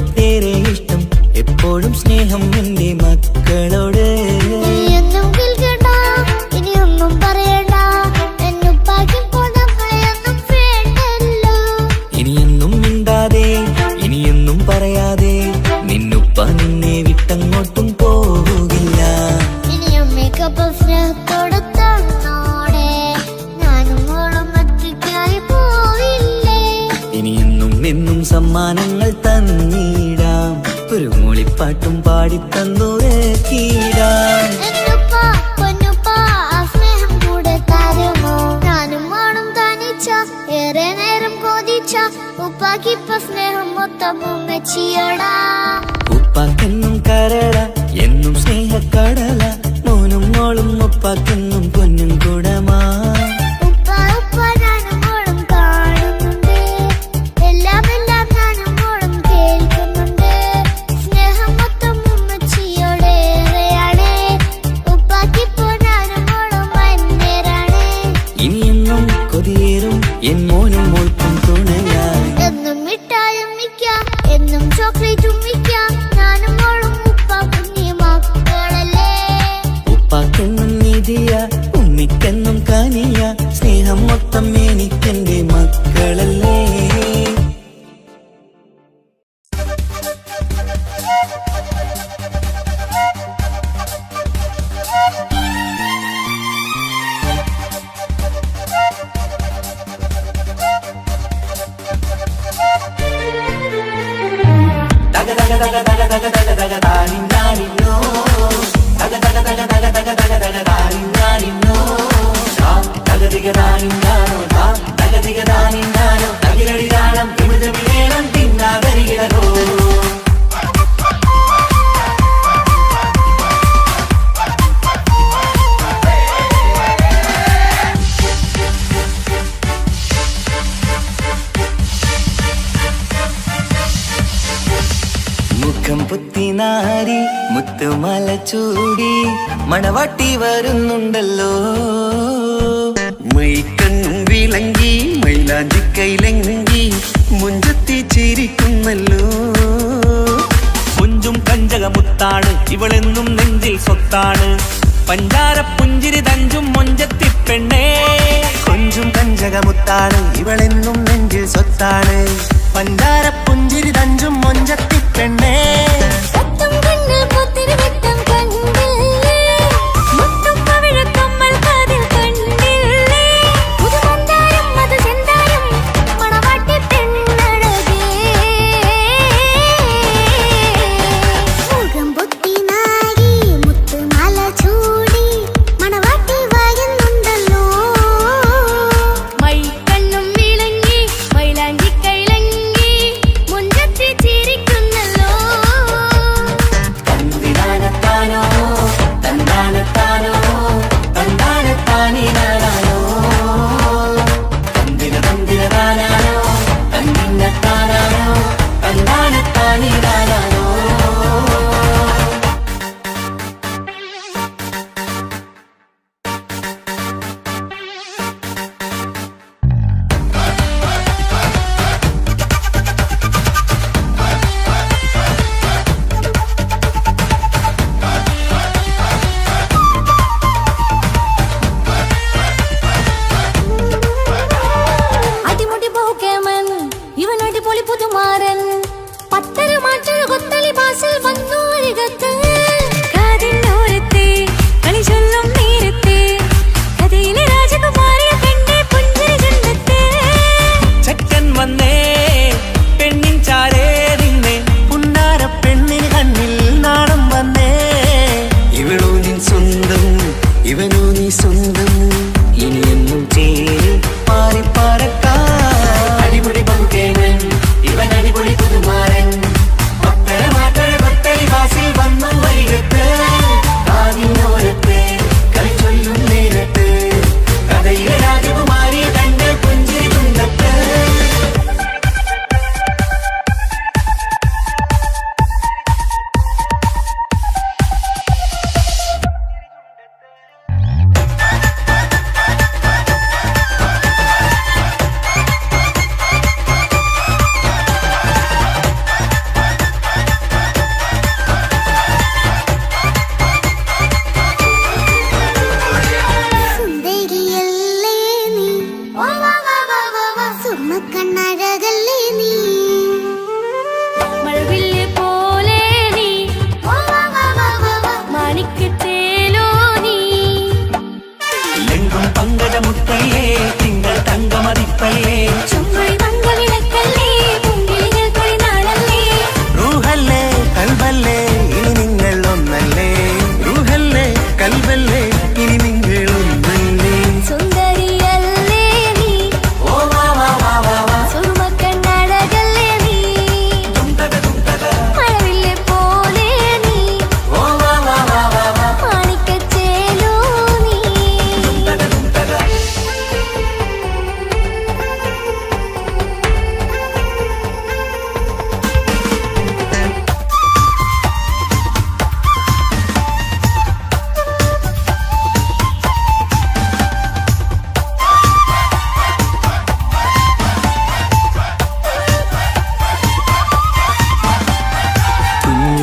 ഒട്ടേറെ ഇഷ്ടം എപ്പോഴും സ്നേഹം എന്റെ മക്കളോട്. ഇനിയൊന്നും കേൾക്കണ്ട, ഇനിയൊന്നും പറയണ്ട, എന്നുപ്പാക്കിപ്പോൾ നമ്മളെയൊന്നും വേണ്ടല്ലോ. ഇനിയൊന്നും മിണ്ടാതെ ഇനിയൊന്നും പറയാതെ നിന്നുപ്പ നിന്നെ വിട്ടങ്ങോട്ടും പോകില്ല. ഇനിയും മേക്കപ്പ് സ്നേഹത്തോടെ തന്നോടെ ഞാനും മോളും ഒറ്റയ്ക്കായി പോയില്ലേ. ഇനിയെന്നും എന്നും സമ്മാനങ്ങൾ തന്നിടാം, ഒരു മൂളിപ്പാട്ടും പാടിത്തന്നുറക്കിടാം. എന്നുപ്പാ പൊന്നുപ്പാ ആ സ്നേഹം കൂടെ തരുമോ? ഞാനും മോളും തനിച്ച ഏറെ നേരം കൊതിച്ച ഉപ്പാക്കിപ്പ സ്നേഹം മൊത്തം ഉമ്മച്ചിയോടാ. ഉപ്പാക്കെന്നും കരള എന്നും സ്നേഹക്കടല, മോനും മോളും ഉപ്പാക്കെന്നും പൊന്നും കുടമാ. ഉപ്പ ഉപ്പ ഞാനും മോളും കാണുന്നുണ്ട്, എല്ലാം എല്ലാം ഞാനും മോളും കേൾക്കുന്നുണ്ട്. സ്നേഹം മൊത്തം ഉമ്മച്ചിയോടേറെയാണ്, ഉപ്പാക്കിപ്പോ ഞാനും മോളും വന്നേരാണ്. ഇനിയെന്നും കൊതിയേറും എൻ മോനും മോൾക്കും തുണയായി. എന്നും മിഠായും മിക്കാം, എന്നും ചോക്ലേറ്റും മിക്കാം, ഞാനും മോളും ഉപ്പ കുഞ്ഞി മക്കളല്ലേ. ഉപ്പാക്കെന്നും നിധിയ ഉമ്മിക്കെന്നും കനിയ, സ്നേഹം മൊത്തം എനിക്കെന്റെ മക്കളല്ലേ. മുഖം പുത്തിനാരി മുത്തുമല ചൂടി മണവാട്ടി വരുന്നുണ്ടല്ലോ. മൈക്കണ്ണും വിളങ്ങി മൈലാഞ്ചി കൈലങ്കി മുഞ്ചത്തി ചിരിക്കുന്നല്ലോ. കൊഞ്ചും കഞ്ചകമുത്താണ് ഇവളെന്നും നെഞ്ചിൽ സ്വത്താണ്, പഞ്ചാര പുഞ്ചിരി തഞ്ചും മൊഞ്ചത്തി പെണ്ണേ. കൊഞ്ചും കഞ്ചകമുത്താണ് ഇവളെന്നും നെഞ്ചിൽ സ്വത്താണ്, പഞ്ചാര പുഞ്ചിരി തഞ്ചും മൊഞ്ചത്തി പെണ്ണേ. സത്തം കണ്ണിൽ പൊത്തിരി വെട്ടം കണ്ടില്ലേ, മുത്തും പവിഴക്കമ്മൽ കാതിൽ കണ്ടില്ലേ, പുതുമന്ദാരം മധുചന്ദാരം മണവാട്ടി പെണ്ണഴകേ. മുഖം പൊത്തി നാരി മുത്തുമാല ചൂടി മണവാട്ടി വരുന്നുണ്ടല്ലോ. മൈക്കണ്ണും വിളങ്ങി മൈലാഞ്ചി കൈലങ്കി മുഞ്ചത്തി ചിരിക്കുന്നല്ലോ.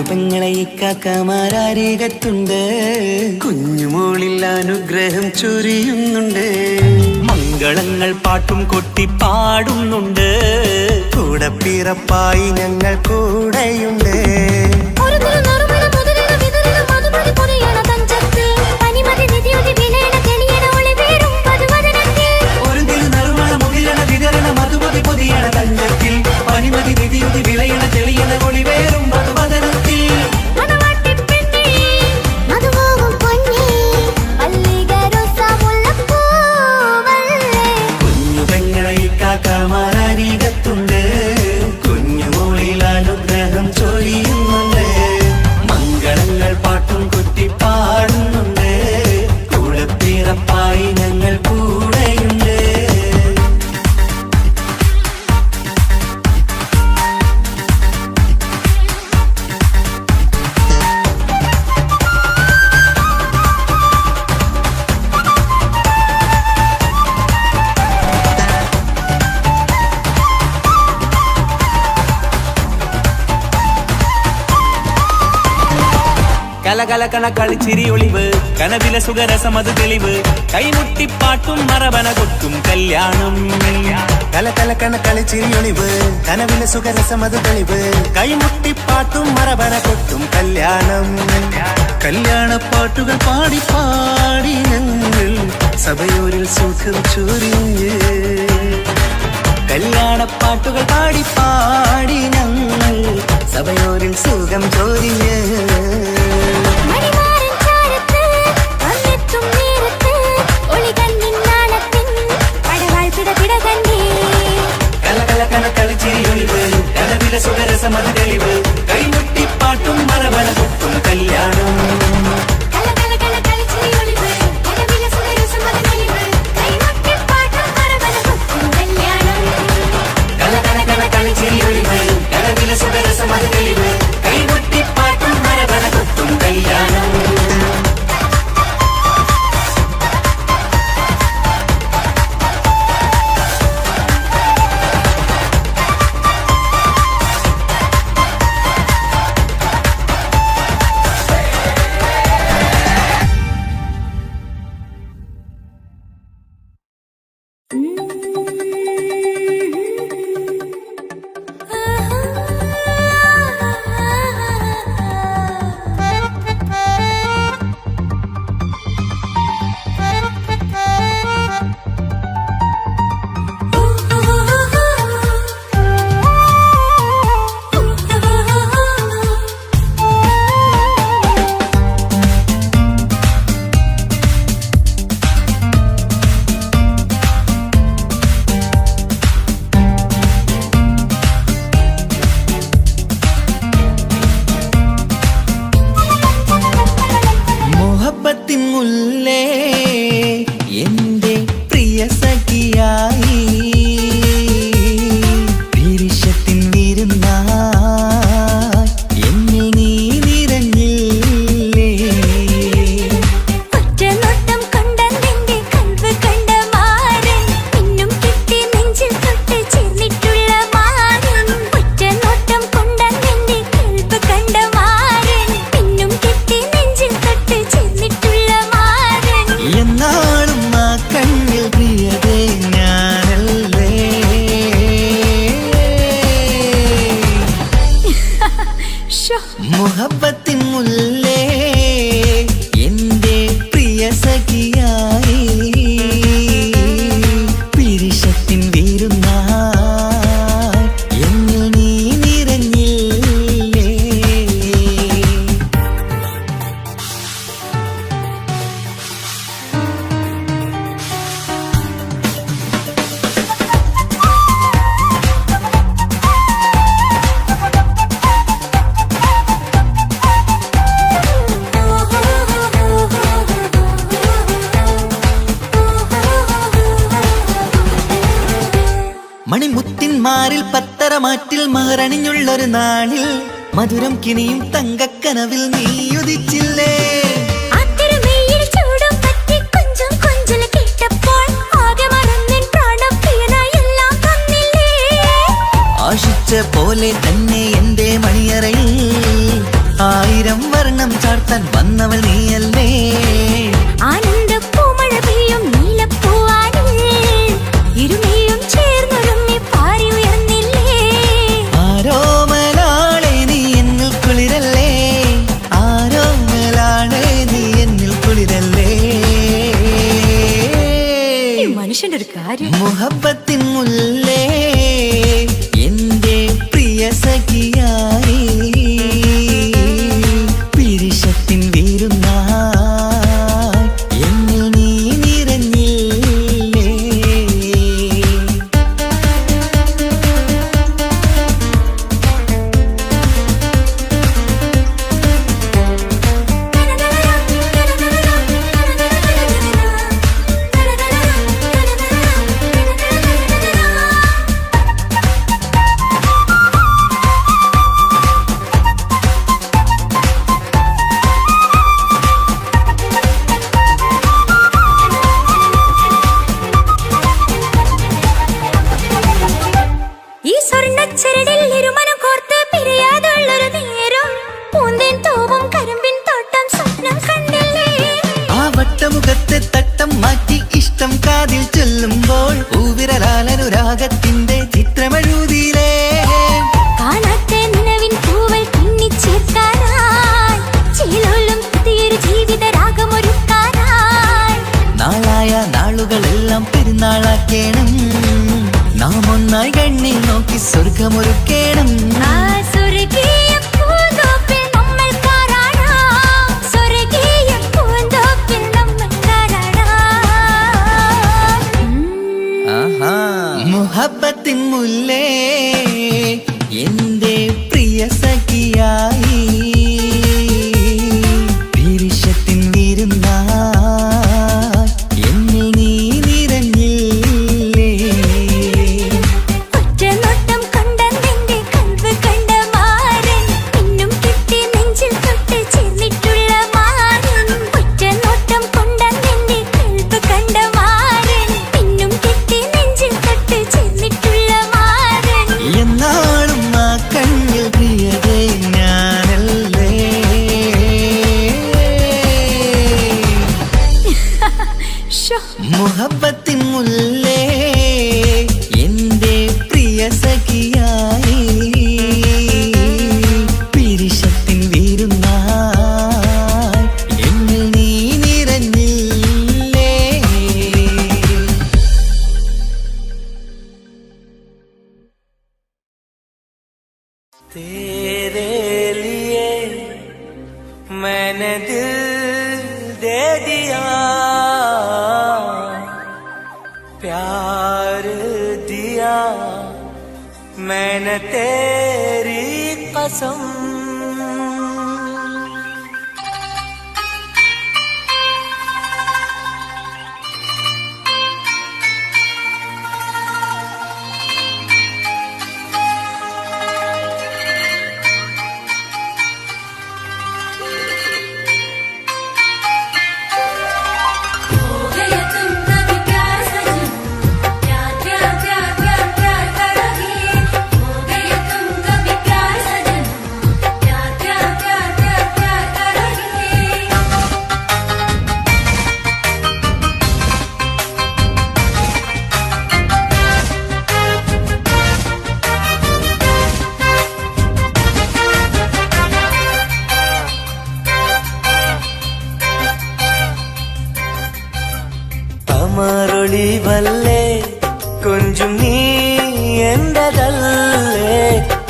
പെങ്ങളെ ഇക്കാക്കമാരരികത്തുണ്ട്. കുഞ്ഞുമോളിൽ അനുഗ്രഹം ചൊരിയുന്നുണ്ട്. മംഗളങ്ങൾ പാട്ടും കൊട്ടി പാടുന്നുണ്ട്. കൂടെ പിറപ്പായി ഞങ്ങൾ കൂടെയുണ്ട്. ഒരു തിരുനറുമണ മുതിരണ വിതരണ മധുമതി പൊതിയണ തഞ്ചത്തിൽ പനിമതി നിധിയുതി വിലയണ തെളിയണ ഒളിവേറും പതുവദനത്തിൽ. ഒരു തിരുനറുമണ മുകിലണ വിതരണ മധുമതി പൊതിയണ തഞ്ചത്തിൽ പനിമതി നിധിയുതി വിളയണ തെളിയണ ഒളിവേറും മധുവദനത്തിൽ. മണവാട്ടിപ്പെണ്ണേ മധുവാകും പൊന്നേ മല്ലിക റോസ മുല്ലപ്പൂവല്ലേ. കുഞ്ഞു പെങ്ങളെ ഇക്കാക്കമാരരികത്തുണ്ട്. കുഞ്ഞുമോളിൽ അനുഗ്രഹം ചൊരിയുന്നുണ്ട്. മംഗളങ്ങൾ പാട്ടും കൊട്ടി പാടുന്നുണ്ട്. കൂടെ പിറപ്പായി ഞങ്ങൾ കൂടെയുണ്ട്. കലകലകണ കളിച്ചിരി ഒളിവ് കനവിലെ സുഖരസമത് തെളിവ് കൈമുട്ടിപ്പാട്ടും മറവന കൊട്ടും കല്യാണം. കലകലകണ കളിച്ചിരിയൊളിവ് കനവിലെ സുഖരസമത് തെളിവ് കൈമുട്ടിപ്പാട്ടും മറവന കൊട്ടും കല്യാണം. കല്യാണപ്പാട്ടുകൾ പാടി പാടി ഞങ്ങൾ സഭയോരിൽ സുഖം ചൊരിഞ്ഞ്. കല്യാണപ്പാട്ടുകൾ പാടി പാടി ഞങ്ങൾ സഭയോരിൽ സുഖം ചൊരിഞ്ഞ്. മണിമാരൻ ചാരത്ത് വന്നെത്തും നേരത്ത് ഒളികണ്ണിൻ നാണത്തിൻ പടവാൾ പിടപിട കണ്ടേ. കലകലകണ കളിച്ചിരിയൊളിവ് കനവിലെ സുഖരസമത് തെളിവ് കൈമുട്ടിപ്പാട്ടും മറവന കൊട്ടും കല്യാണം. കലകലകണ കളിച്ചിരിയൊളിവ് കനവിലെ സുഖരസമത് തെളിവ് കൈമുട്ടിപ്പാട്ടും മറവന കൊട്ടും കല്യാണം. കലകലകണ കളിച്ചിരിയൊളിവ് കനവിലെ സുഖരസമത് തെളിവ് കൈമുട്ടിപ്പാട്ടും മറവന കൊട്ടും കല്യാണം. മുഹബത്തിൻ മുല്ലേ എന്റെ പ്രിയ സഖിയായി പിരിശത്തിൻ വിരുന്നായി എന്നിൽ നീ നിറഞ്ഞില്ലേ. ഒറ്റനോട്ടം കൊണ്ടെന്റെ കൽവ് കണ്ട മാരൻ പിന്നും കിട്ടി നെഞ്ചിൽ തൊട്ട് ചേർന്നിട്ടുള്ള മാരൻ. ഒറ്റനോട്ടം കൊണ്ടെന്റെ കൽവ് കണ്ട മാരൻ പിന്നും കിട്ടി നെഞ്ചിൽ തൊട്ട് ചേർന്നിട്ടുള്ള മാരൻ. എന്നാളും ആ കണ്ണിൽ പ്രിയതേ ഞാനല്ലേ. മുഹബത്തിൻ മുല്ലേ എന്റെ പ്രിയ സഖിയായി പിരിശത്തിൻ വിരുന്നായി എന്നിൽ നീ നിറഞ്ഞില്ലേ. മണിമുത്തിന്മാരിൽ പത്തരമാറ്റിൽ മഹറണിഞ്ഞുള്ളൊരു നാളിൽ മധുരം കിനിയും തങ്കക്കനവിൽ നീയുദിച്ചില്ലേ. ആ തിരുമേയിൽ ചൂടും പറ്റി കൊഞ്ചും കൊഞ്ചല് കേട്ടപ്പോൾ ആകെ മറന്നിൻ പ്രാണപ്രിയനായി എല്ലാം തന്നില്ലേ. ആശിച്ച പോലെ തന്നെ എന്റെ മണിയറയിൽ ചാർത്താൻ വന്നവൾ നീയല്ലേ ആനന്ദ പൂമഴ പെയ്യും നീലപ്പൂവാനിൽ ഇരുമേയും ചേർന്നൊരുമ്മി പാറി ഉയർന്നില്ലേ ആരോമലാളെ നീ എന്നിൽ കുളിരല്ലേ ആരോമലാളെ നീ എന്നിൽ കുളിരല്ലേ മനുഷ്യന്റെ ഒരു കാര്യം മുഹബത്തിൻ മുല്ലേ എന്റെ പ്രിയ സഖിയായി പിരിശത്തിൻ വീരുന്നായി എന്നിൽ നീ നിറഞ്ഞില്ലേ ഈ സ്വർണ്ണച്ചരടിൽ ഇരുമനം കോർത്ത് പിരിയാതുള്ളൊരു നേരം പൂന്തേൻ തോവും കരിമ്പിൻ തോട്ടം സ്വപ്നം കണ്ടില്ലേ ആ വട്ടമുഖത്തെ തട്ടം മാറ്റി ഇഷ്ടം കാതിൽ ചൊല്ലുമ്പോൾ പൂവിരലാലനുരാഗത്തിന്റെ ചിത്രമെഴുതിയിലേ കാണാത്ത നിലവിൻ പൂവൽ പിന്നിച്ചേർക്കാനായി ചിലോലും പുതിയൊരു ജീവിത രാഗമൊരുക്കാനായി നാളായ നാളുകളെല്ലാം പെരുന്നാളാക്കേണം നാം ഒന്നായി കണ്ണിൽ നോക്കി സ്വർഗമൊരുക്കേണം ആ സ്വർഗീയ പൂന്തോപ്പിൽ നമ്മൾ കാണാം സ്വർഗീയ പൂന്തോപ്പിൽ നമ്മൾ കാണാം മുഹബത്തിൻ മുല്ലേ എന്റെ പ്രിയ സഖിയായി പിരിശത്തിൻ വിരുന്നായി എന്നിൽ നീ നിറഞ്ഞില്ലേ ഒറ്റ നോട്ടം കൊണ്ടെന്റെ കൽവ് കണ്ട മാരൻ പിന്നും കിട്ടി നെഞ്ചിൽ തൊട്ട് ചേർന്നിട്ടുള്ള മാരൻ ഒറ്റ നോട്ടം കൊണ്ടെന്റെ കൽവ് കണ്ട മാരൻ പിന്നും കിട്ടി നെഞ്ചിൽ തൊട്ട് ചേർന്നിട്ടുള്ള മാരൻ എന്നാളും ആ കണ്ണിൽ പ്രിയതേ ഞാനല്ലേ ഷോ മുഹബത്തിൻ മുല്ലേ എന്റെ പ്രിയ സഖിയായി പിരിശത്തിൻ വീരുന്നായി എന്നിൽ നീ നിറഞ്ഞില്ലേ तेरे लिए मैंने दिल दे दिया प्यार दिया मैंने तेरी कसम അമരൊളിവല്ലേ കൊഞ്ചും നീ എന്റതല്ലേ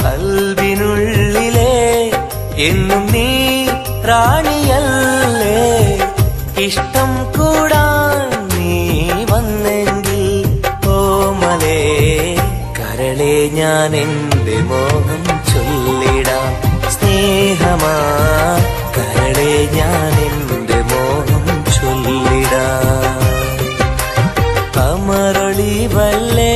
കൽവിനുള്ളിലെ എന്നും നീ റാണിയല്ലേ ഇഷ്ടം കൂടാൻ നീ വന്നെങ്കിൽ ഓമലേ കരളെ ഞാൻ എന്റെ മോഹം ചൊല്ലിടാം സ്നേഹമാ കരളെ ഞാൻ എന്റെ മോഹം ചൊല്ലിടാം അമരൊളിവല്ലേ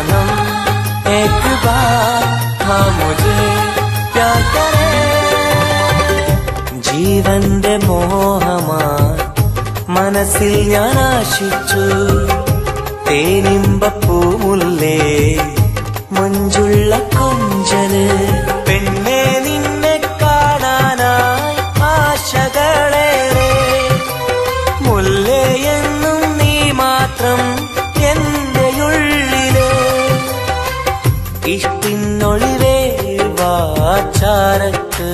सनम एक बार हाँ मुझे प्यार करे ജീവന്റെ മോഹമായി മനസ്സിൽ ഞാൻ ആശിച്ചു തേനിമ്പപ്പൂമുല്ലേ മഞ്ചുള്ള കൊഞ്ചല് പെണ്ണെ നിന്നെ കാണാനായി ആശകളേറെ മുല്ലയെന്നും നീ മാത്രം എന്റെ ഉള്ളില് ഇഷ്ടിനൊളിവേ വാചാരക്ക്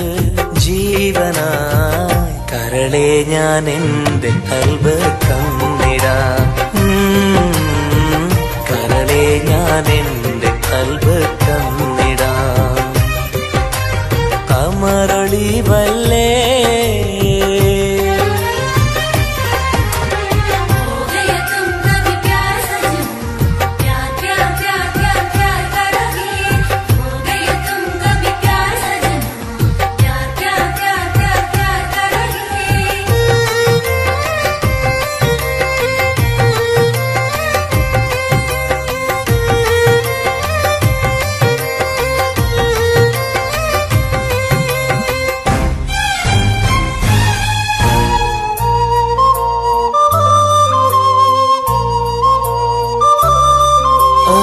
ജീവനായി കരളെ ഞാൻ എന്റെ കൽബ് തന്നിടാം കരളെ ഞാൻ എന്റെ കൽബ് തന്നിടാം കമറൊളിവല്ലേ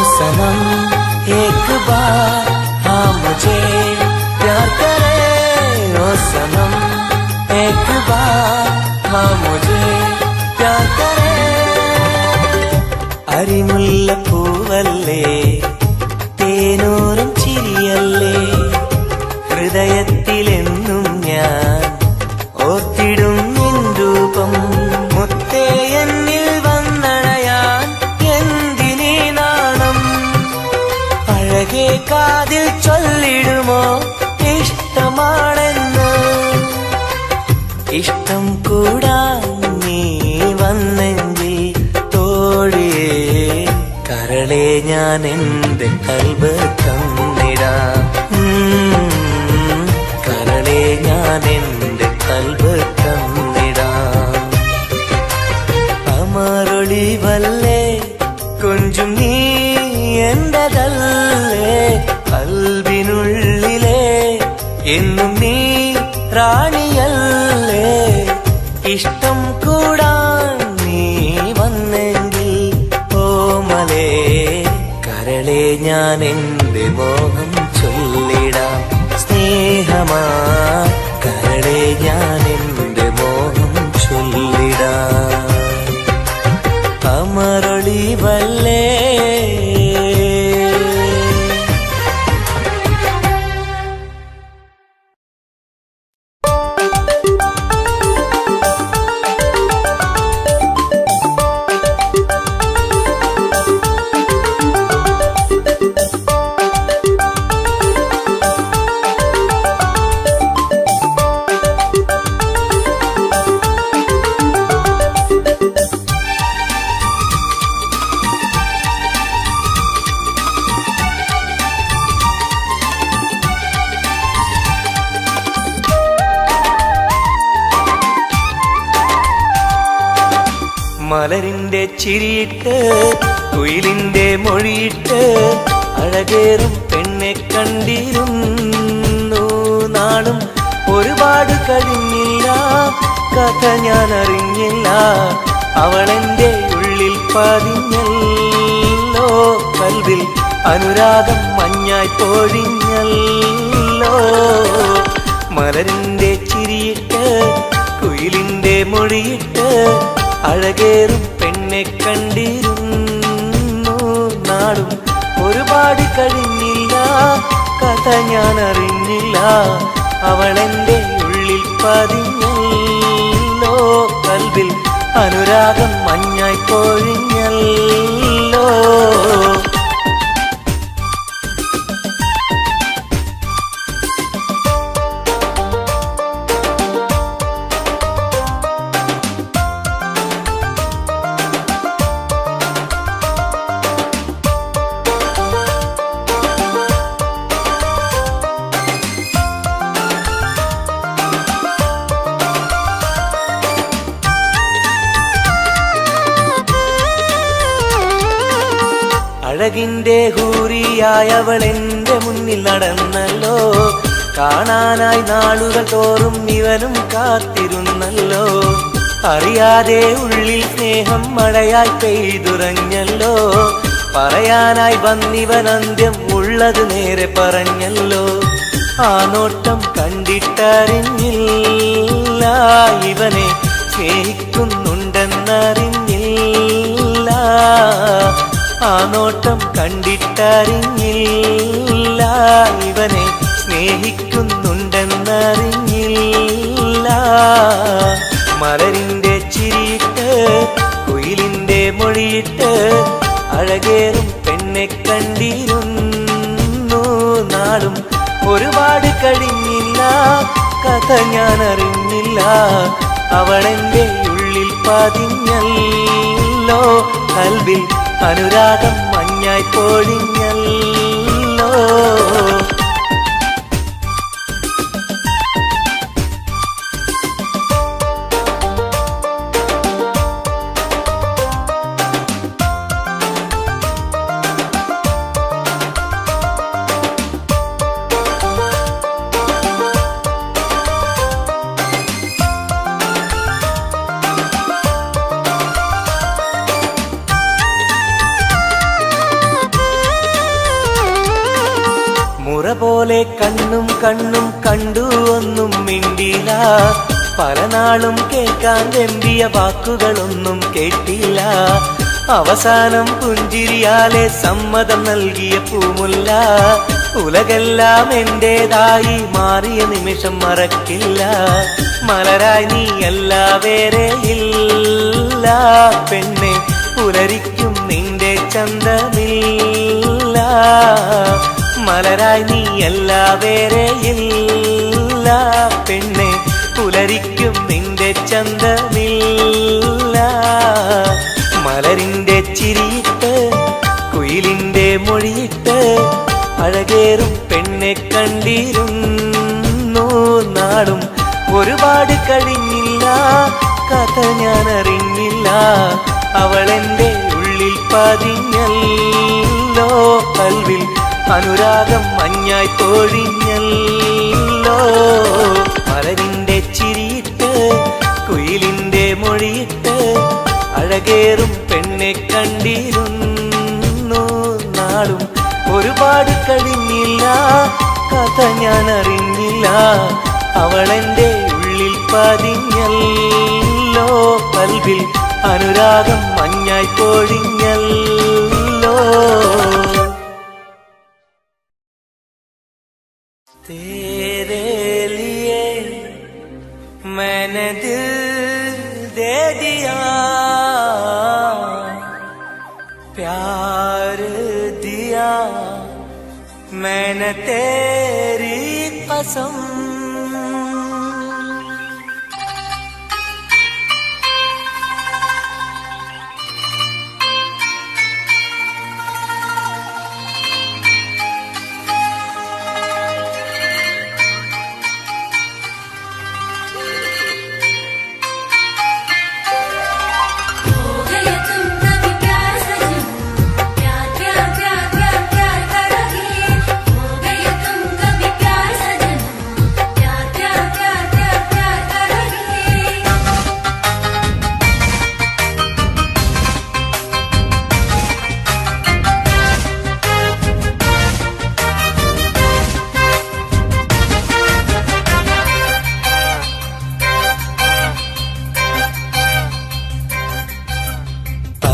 सनम एक बार हाँ मुझे प्यार करे ओ सनम एक बार हाँ मुझे प्यार करे അരിമുല്ലപ്പൂവല്ലേ തേനൂറും ചിരിയല്ലേ ഹൃദയത്തിലെന്നും ഞാൻ ഓർത്തിടും നിൻ രൂപം മുത്തേ എന്നിൽ വന്നണയാൻ എന്തിനീ നാണം അഴകേ കാതിൽ ചൊല്ലിടുമോ ഇഷ്ടമാണെന്ന് ഇഷ്ടം കൂടാൻ നീ വന്നെങ്കിൽ തോഴിയേ കരളെ ഞാൻ എന്റെ കൽബ് തന്നിടാം കരളെ ഞാൻ എന്റെ കൽബ് തന്നിടാം അമറൊളിവല്ലേ കൊഞ്ചും നീ എന്റതല്ലേ കൽബിനുള്ളിലെ എന്നും നീ റാണിയല്ലേ ഇഷ്ടം കൂടാൻ നീ വന്നെങ്കിൽ ഓമലേ കരളെ ഞാൻ എന്റെ മോഹം ചൊല്ലിടാം സ്നേഹമാ കരളെ ഞാൻ എന്റെ മോഹം ചൊല്ലിടാം അമറൊളിവല്ലേ മലരിന്റെ ചിരിയിട്ട് കുയിലിന്റെ മൊഴിയിട്ട് അഴകേറും പെണ്ണെ കണ്ടിരുന്നു നാളും ഒരുപാട് കഴിഞ്ഞില്ല കഥ ഞാൻ അറിഞ്ഞില്ല അവളെന്റെ ഉള്ളിൽ പതിഞ്ഞല്ലോ കൽവിൽ അനുരാഗം മഞ്ഞായി പൊഴിഞ്ഞല്ലോ മലരിന്റെ ചിരിയിട്ട് കുയിലിന്റെ മൊഴിയിട്ട് അഴകേറും പെണ്ണെ കണ്ടിരുന്നു നാളും ഒരുപാട് കഴിഞ്ഞില്ല കഥ ഞാൻ അറിഞ്ഞില്ല അവളെന്റെ ഉള്ളിൽ പതിഞ്ഞല്ലോ കൽവിൽ അനുരാഗം മഞ്ഞായി പൊഴിഞ്ഞല്ലോ അഴകിന്റെ ഹൂറിയായവൾ എന്റെ മുന്നിൽ നടന്നല്ലോ. കാണാനായി നാളുകൾ തോറും ഇവനും കാത്തിരുന്നല്ലോ. അറിയാതെ ഉള്ളിൽ സ്നേഹം മഴയായി പെയ്തുറഞ്ഞല്ലോ. പറയാനായി വന്നിവൻ അന്ത്യം ഉള്ളത് നേരെ പറഞ്ഞല്ലോ. ആ നോട്ടം കണ്ടിട്ടറിഞ്ഞില്ല ഇവനെ സ്നേഹിക്കുന്നുണ്ടെന്നറിഞ്ഞില്ല. ആ നോട്ടം കണ്ടിട്ടറിഞ്ഞില്ല ഇവനെ സ്നേഹിക്കുന്നുണ്ടെന്നറിഞ്ഞില്ല. മലരിന്റെ ചിരിയിട്ട് കുയിലിന്റെ മൊഴിയിട്ട് അഴകേറും പെണ്ണെ കണ്ടിരുന്നു നാളും. ഒരുപാട് കഴിഞ്ഞില്ല കഥ ഞാൻ അറിഞ്ഞില്ല. അവളെന്റെ ഉള്ളിൽ പതിഞ്ഞല്ലോ. കൽവിൽ അനുരാഗം മഞ്ഞായി പൊഴിഞ്ഞല്ലോ. മുറ പോലെ കണ്ണും കണ്ണും കണ്ടു ഒന്നും മിണ്ടില്ല. പല നാളും കേൾക്കാൻ വെമ്പിയ വാക്കുകളൊന്നും കേട്ടില്ല. അവസാനം പുഞ്ചിരിയാലെ സമ്മതം നൽകിയ പൂമുല്ല. ഉലകെല്ലാം എന്റേതായി മാറിയ നിമിഷം മറക്കില്ല. മലരായി നീയല്ല വേറെ ഇല്ല പെണ്ണെ. പുലരിക്കും നിന്റെ ചന്തമില്ല. മലരായി നീയല്ല വേറെ ഇല്ല പെണ്ണെ. പുലരിക്കും നിന്റെ ചന്തമില്ല. മലരിന്റെ ചിരിയിട്ട് കുയിലിന്റെ മൊഴിയിട്ട് അഴകേറും പെണ്ണെ കണ്ടിരുന്നു നാളും. ഒരുപാട് കഴിഞ്ഞില്ല കഥ ഞാൻ അറിഞ്ഞില്ല. അവളെന്റെ ഉള്ളിൽ പതിഞ്ഞല്ലോ. കൽവിൽ അനുരാഗം മഞ്ഞായി പൊഴിഞ്ഞല്ലോ. മലരിന്റെ ചിരിയിട്ട് കുയിലിന്റെ മൊഴിയിട്ട് അഴകേറും പെണ്ണെ കണ്ടിരുന്നു നാളും. ഒരുപാട് കഴിഞ്ഞില്ല കഥ ഞാൻ അറിഞ്ഞില്ല. അവളെന്റെ ഉള്ളിൽ പതിഞ്ഞല്ലോ. കൽവിൽ അനുരാഗം മഞ്ഞായി പൊഴിഞ്ഞല്ലോ. तेरे लिए मैंने दिल दे दिया. प्यार दिया मैंने तेरी कसम.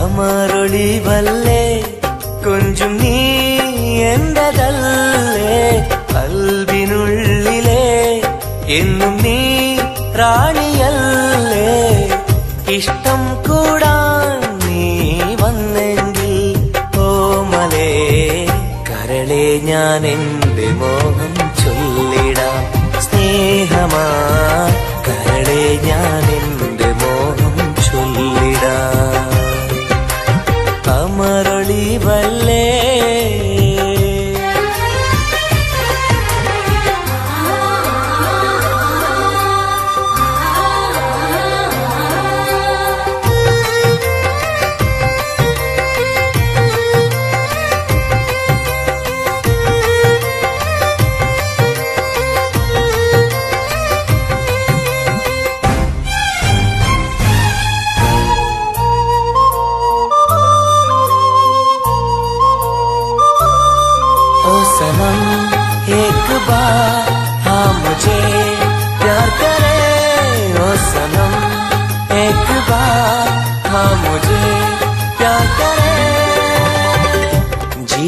അമരൊളിവല്ലേ കൊഞ്ചും നീ എന്റതല്ലേ. കൽബിനുള്ളിലെ എന്നും നീ റാണിയല്ലേ. ഇഷ്ടം കൂടാൻ നീ വന്നെങ്കിൽ ഓമലേ കരളെ ഞാൻ എന്റെ മോഹം ചൊല്ലിടാം. സ്നേഹമാ കരളെ ഞാൻ എന്റെ മോഹം ചൊല്ലിടാം. അമരൊളിവല്ലേ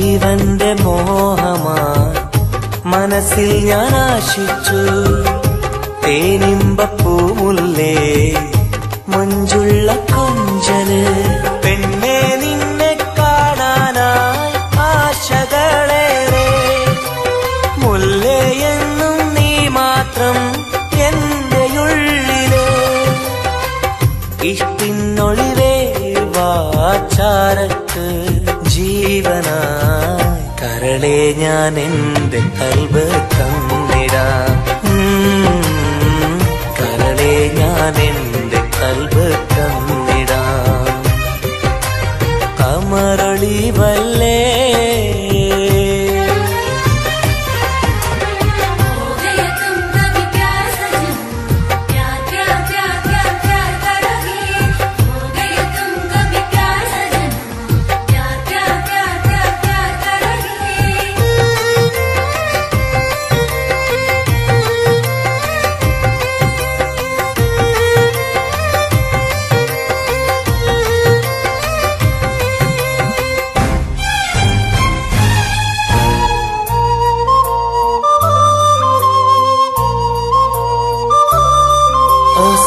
ജീവന്റെ മോഹമാ മനസ്സിൽ ഞാൻ ആശിച്ചു. തേനിമ്പപ്പൂമുല്ലേ മഞ്ചുള്ള കൊഞ്ചല് പെണ്ണെ നിന്നെ കാണാനായി ആശകളേറെ. മുല്ലയെന്നും നീ മാത്രം എന്റെ ഉള്ളില്. ഇഷ്ടിനൊളിവേ വാചാരക്ക് ജീവനായി കരളെ ഞാൻ എന്റെ കൽബ് തന്നിടാം. കരളെ ഞാൻ എന്റെ കൽബ് തന്നിടാം. കമറൊളിവല്ലേ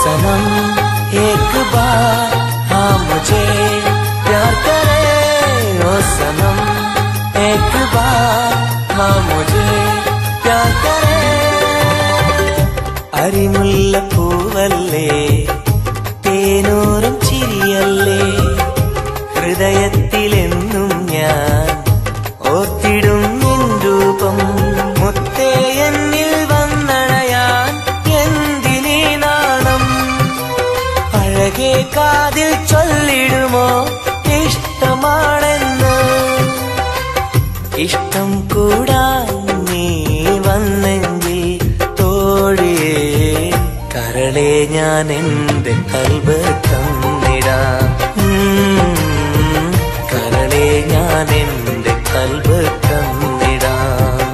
सनम एक बार हाँ मुझे प्यार करे. ओ सनम एक बार हाँ मुझे प्यार करे. അരിമുല്ല പൂവല്ലേ തേനൂറും ചിരിയല്ലേ ഹൃദയത്തിലെന്നും ഞാൻ ഓർത്തിടും നിൻ രൂപം. മുത്തേ എന്നിൽ വന്നണയാൻ എന്തിനീ നാണം. അഴകേ കാതിൽ ചൊല്ലിടുമോ ഇഷ്ടമാണെന്ന്. ഇഷ്ടം കൂടാൻ നീ വന്നെങ്കിൽ തോഴിയേ കരളെ ഞാൻ എന്റെ കൽബ് തന്നിടാം. കരളെ ഞാൻ എന്റെ കൽബ് തന്നിടാം.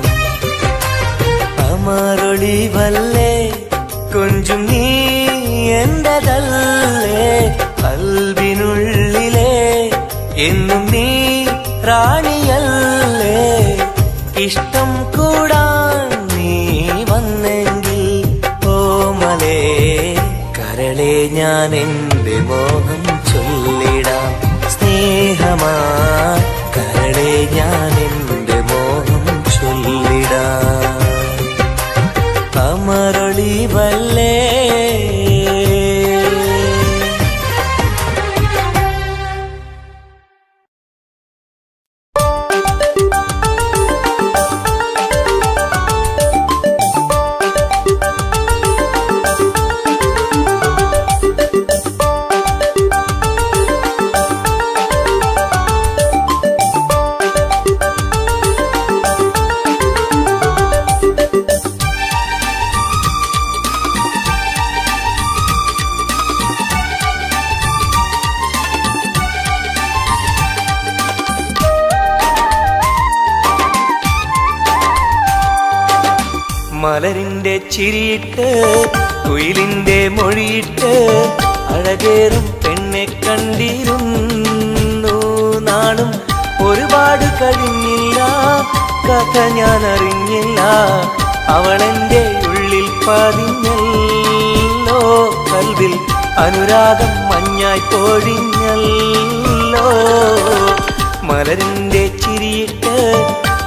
അമരൊളിവല്ലേ കൊഞ്ചും നീ എന്റെതല്ലേ. കൽബിനുള്ളിലെ എന്നും നീ റാണിയല്ലേ. ഇഷ്ടം കൂടാൻ നീ വന്നെങ്കിൽ ഓമലേ കരളെ ഞാൻ എന്റെ മോഹം ചൊല്ലിടാം. സ്നേഹമാ കരളെ ഞാൻ എന്റെ മോഹം ചൊല്ലിടാം. അമരൊളിവല്ലേ മലരിന്റെ ചിരിയിട്ട് കുയിലിന്റെ മൊഴിയിട്ട് അഴകേറും പെണ്ണെ കണ്ടിരുന്നു നാളും. ഒരുപാട് കഴിഞ്ഞില്ല കഥ ഞാൻ അറിഞ്ഞില്ല. അവളെന്റെ ഉള്ളിൽ പതിഞ്ഞല്ലോ. കൽവിൽ അനുരാഗം മഞ്ഞായി പൊഴിഞ്ഞല്ലോ. മലരിന്റെ ചിരിയിട്ട്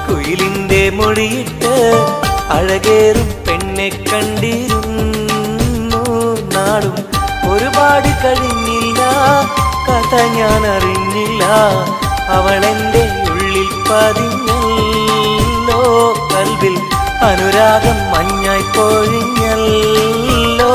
കുയിലിന്റെ മൊഴിയിട്ട് അഴകേറും പെണ്ണെ കണ്ടിരുന്നു നാളും. ഒരുപാട് കഴിഞ്ഞില്ല കഥ ഞാൻ അറിഞ്ഞില്ല. അവളെന്റെ ഉള്ളിൽ പതിഞ്ഞല്ലോ. കൽവിൽ അനുരാഗം മഞ്ഞായി പൊഴിഞ്ഞല്ലോ.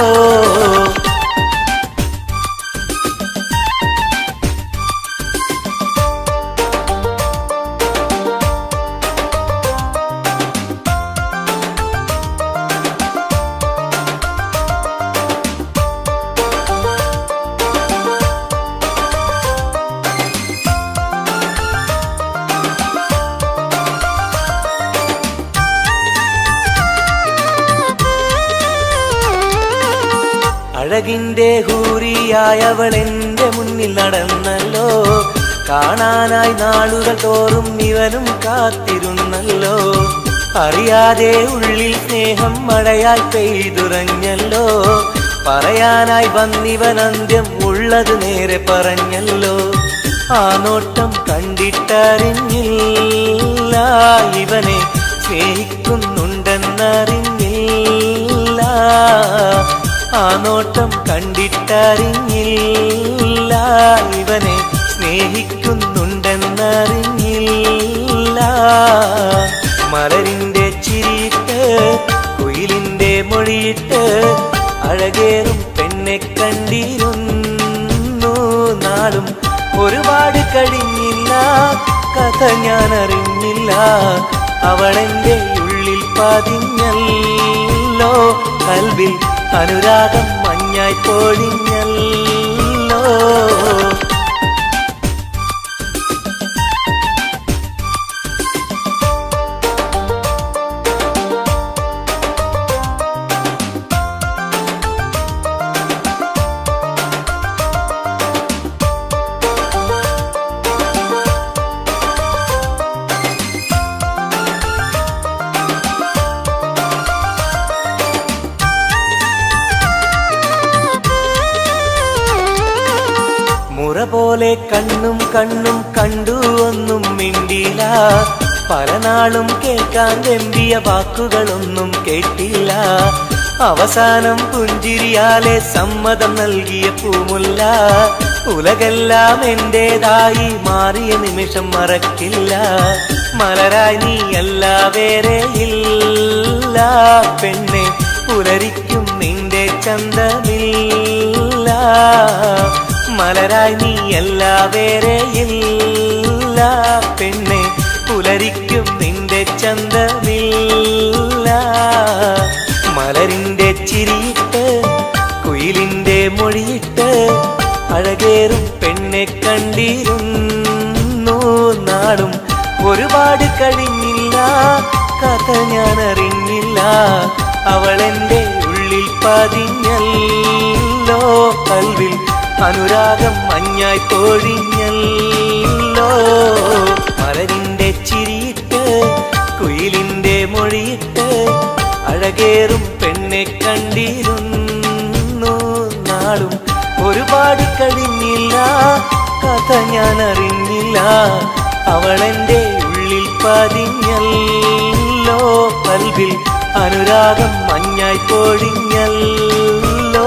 അഴകിന്റെ ഹൂറിയായവൾ എന്റെ മുന്നിൽ നടന്നല്ലോ. കാണാനായി നാളുകൾ തോറും ഇവനും കാത്തിരുന്നല്ലോ. അറിയാതെ ഉള്ളിൽ സ്നേഹം മഴയായി പെയ്തുറഞ്ഞല്ലോ. പറയാനായി വന്നിവൻ അന്ത്യം ഉള്ളത് നേരെ പറഞ്ഞല്ലോ. ആ നോട്ടം കണ്ടിട്ടറിഞ്ഞില്ല ഇവനെ സ്നേഹിക്കുന്നുണ്ടെന്നറിഞ്ഞില്ല. ആ നോട്ടം കണ്ടിട്ടറിഞ്ഞില്ല ഇവനെ സ്നേഹിക്കുന്നുണ്ടെന്നറിഞ്ഞില്ല. മലരിന്റെ ചിരിയിട്ട് കുയിലിന്റെ മൊഴിയിട്ട് അഴകേറും പെണ്ണെ കണ്ടിരുന്നു നാളും. ഒരുപാട് കഴിഞ്ഞില്ല കഥ ഞാൻ അറിഞ്ഞില്ല. അവളെന്റെ ഉള്ളിൽ പതിഞ്ഞല്ലോ. കൽവിൽ അനുരാഗം മഞ്ഞായി പൊഴിഞ്ഞല്ലോ. മുറ പോലെ കണ്ണും കണ്ണും കണ്ടു ഒന്നും മിണ്ടില്ല. പല നാളും കേൾക്കാൻ വെമ്പിയ വാക്കുകളൊന്നും കേട്ടില്ല. അവസാനം പുഞ്ചിരിയാലെ സമ്മതം നൽകിയ പൂമുല്ല. ഉലകെല്ലാം എന്റേതായി മാറിയ നിമിഷം മറക്കില്ല. മലരായി നീ അല്ല വേറെ ഇല്ല പെണ്ണെ. പുലരിക്കും നിന്റെ ചന്തമില്ല. മലരായി നീ അല്ല വേറെ ഇല്ല പെണ്ണെ. പുലരിക്കും നിന്റെ ചന്തമില്ല. മലരിന്റെ ചിരിയിട്ട് കുയിലിന്റെ മൊഴിയിട്ട് അഴകേറും പെണ്ണെ കണ്ടിരുന്നു നാളും. ഒരുപാട് കഴിഞ്ഞില്ല കഥ ഞാൻ അറിഞ്ഞില്ല. അവളെന്റെ ഉള്ളിൽ പതിഞ്ഞല്ലോ. കൽവിൽ അനുരാഗം മഞ്ഞായി പൊഴിഞ്ഞല്ലോ. മലരിന്റെ ചിരിയിട്ട് കുയിലിന്റെ മൊഴിയിട്ട് അഴകേറും പെണ്ണെ കണ്ടിരുന്നു നാളും. ഒരുപാട് കഴിഞ്ഞില്ല കഥ ഞാൻ അറിഞ്ഞില്ല. അവളെന്റെ ഉള്ളിൽ പതിഞ്ഞല്ലോ. കൽവിൽ അനുരാഗം മഞ്ഞായി പൊഴിഞ്ഞല്ലോ.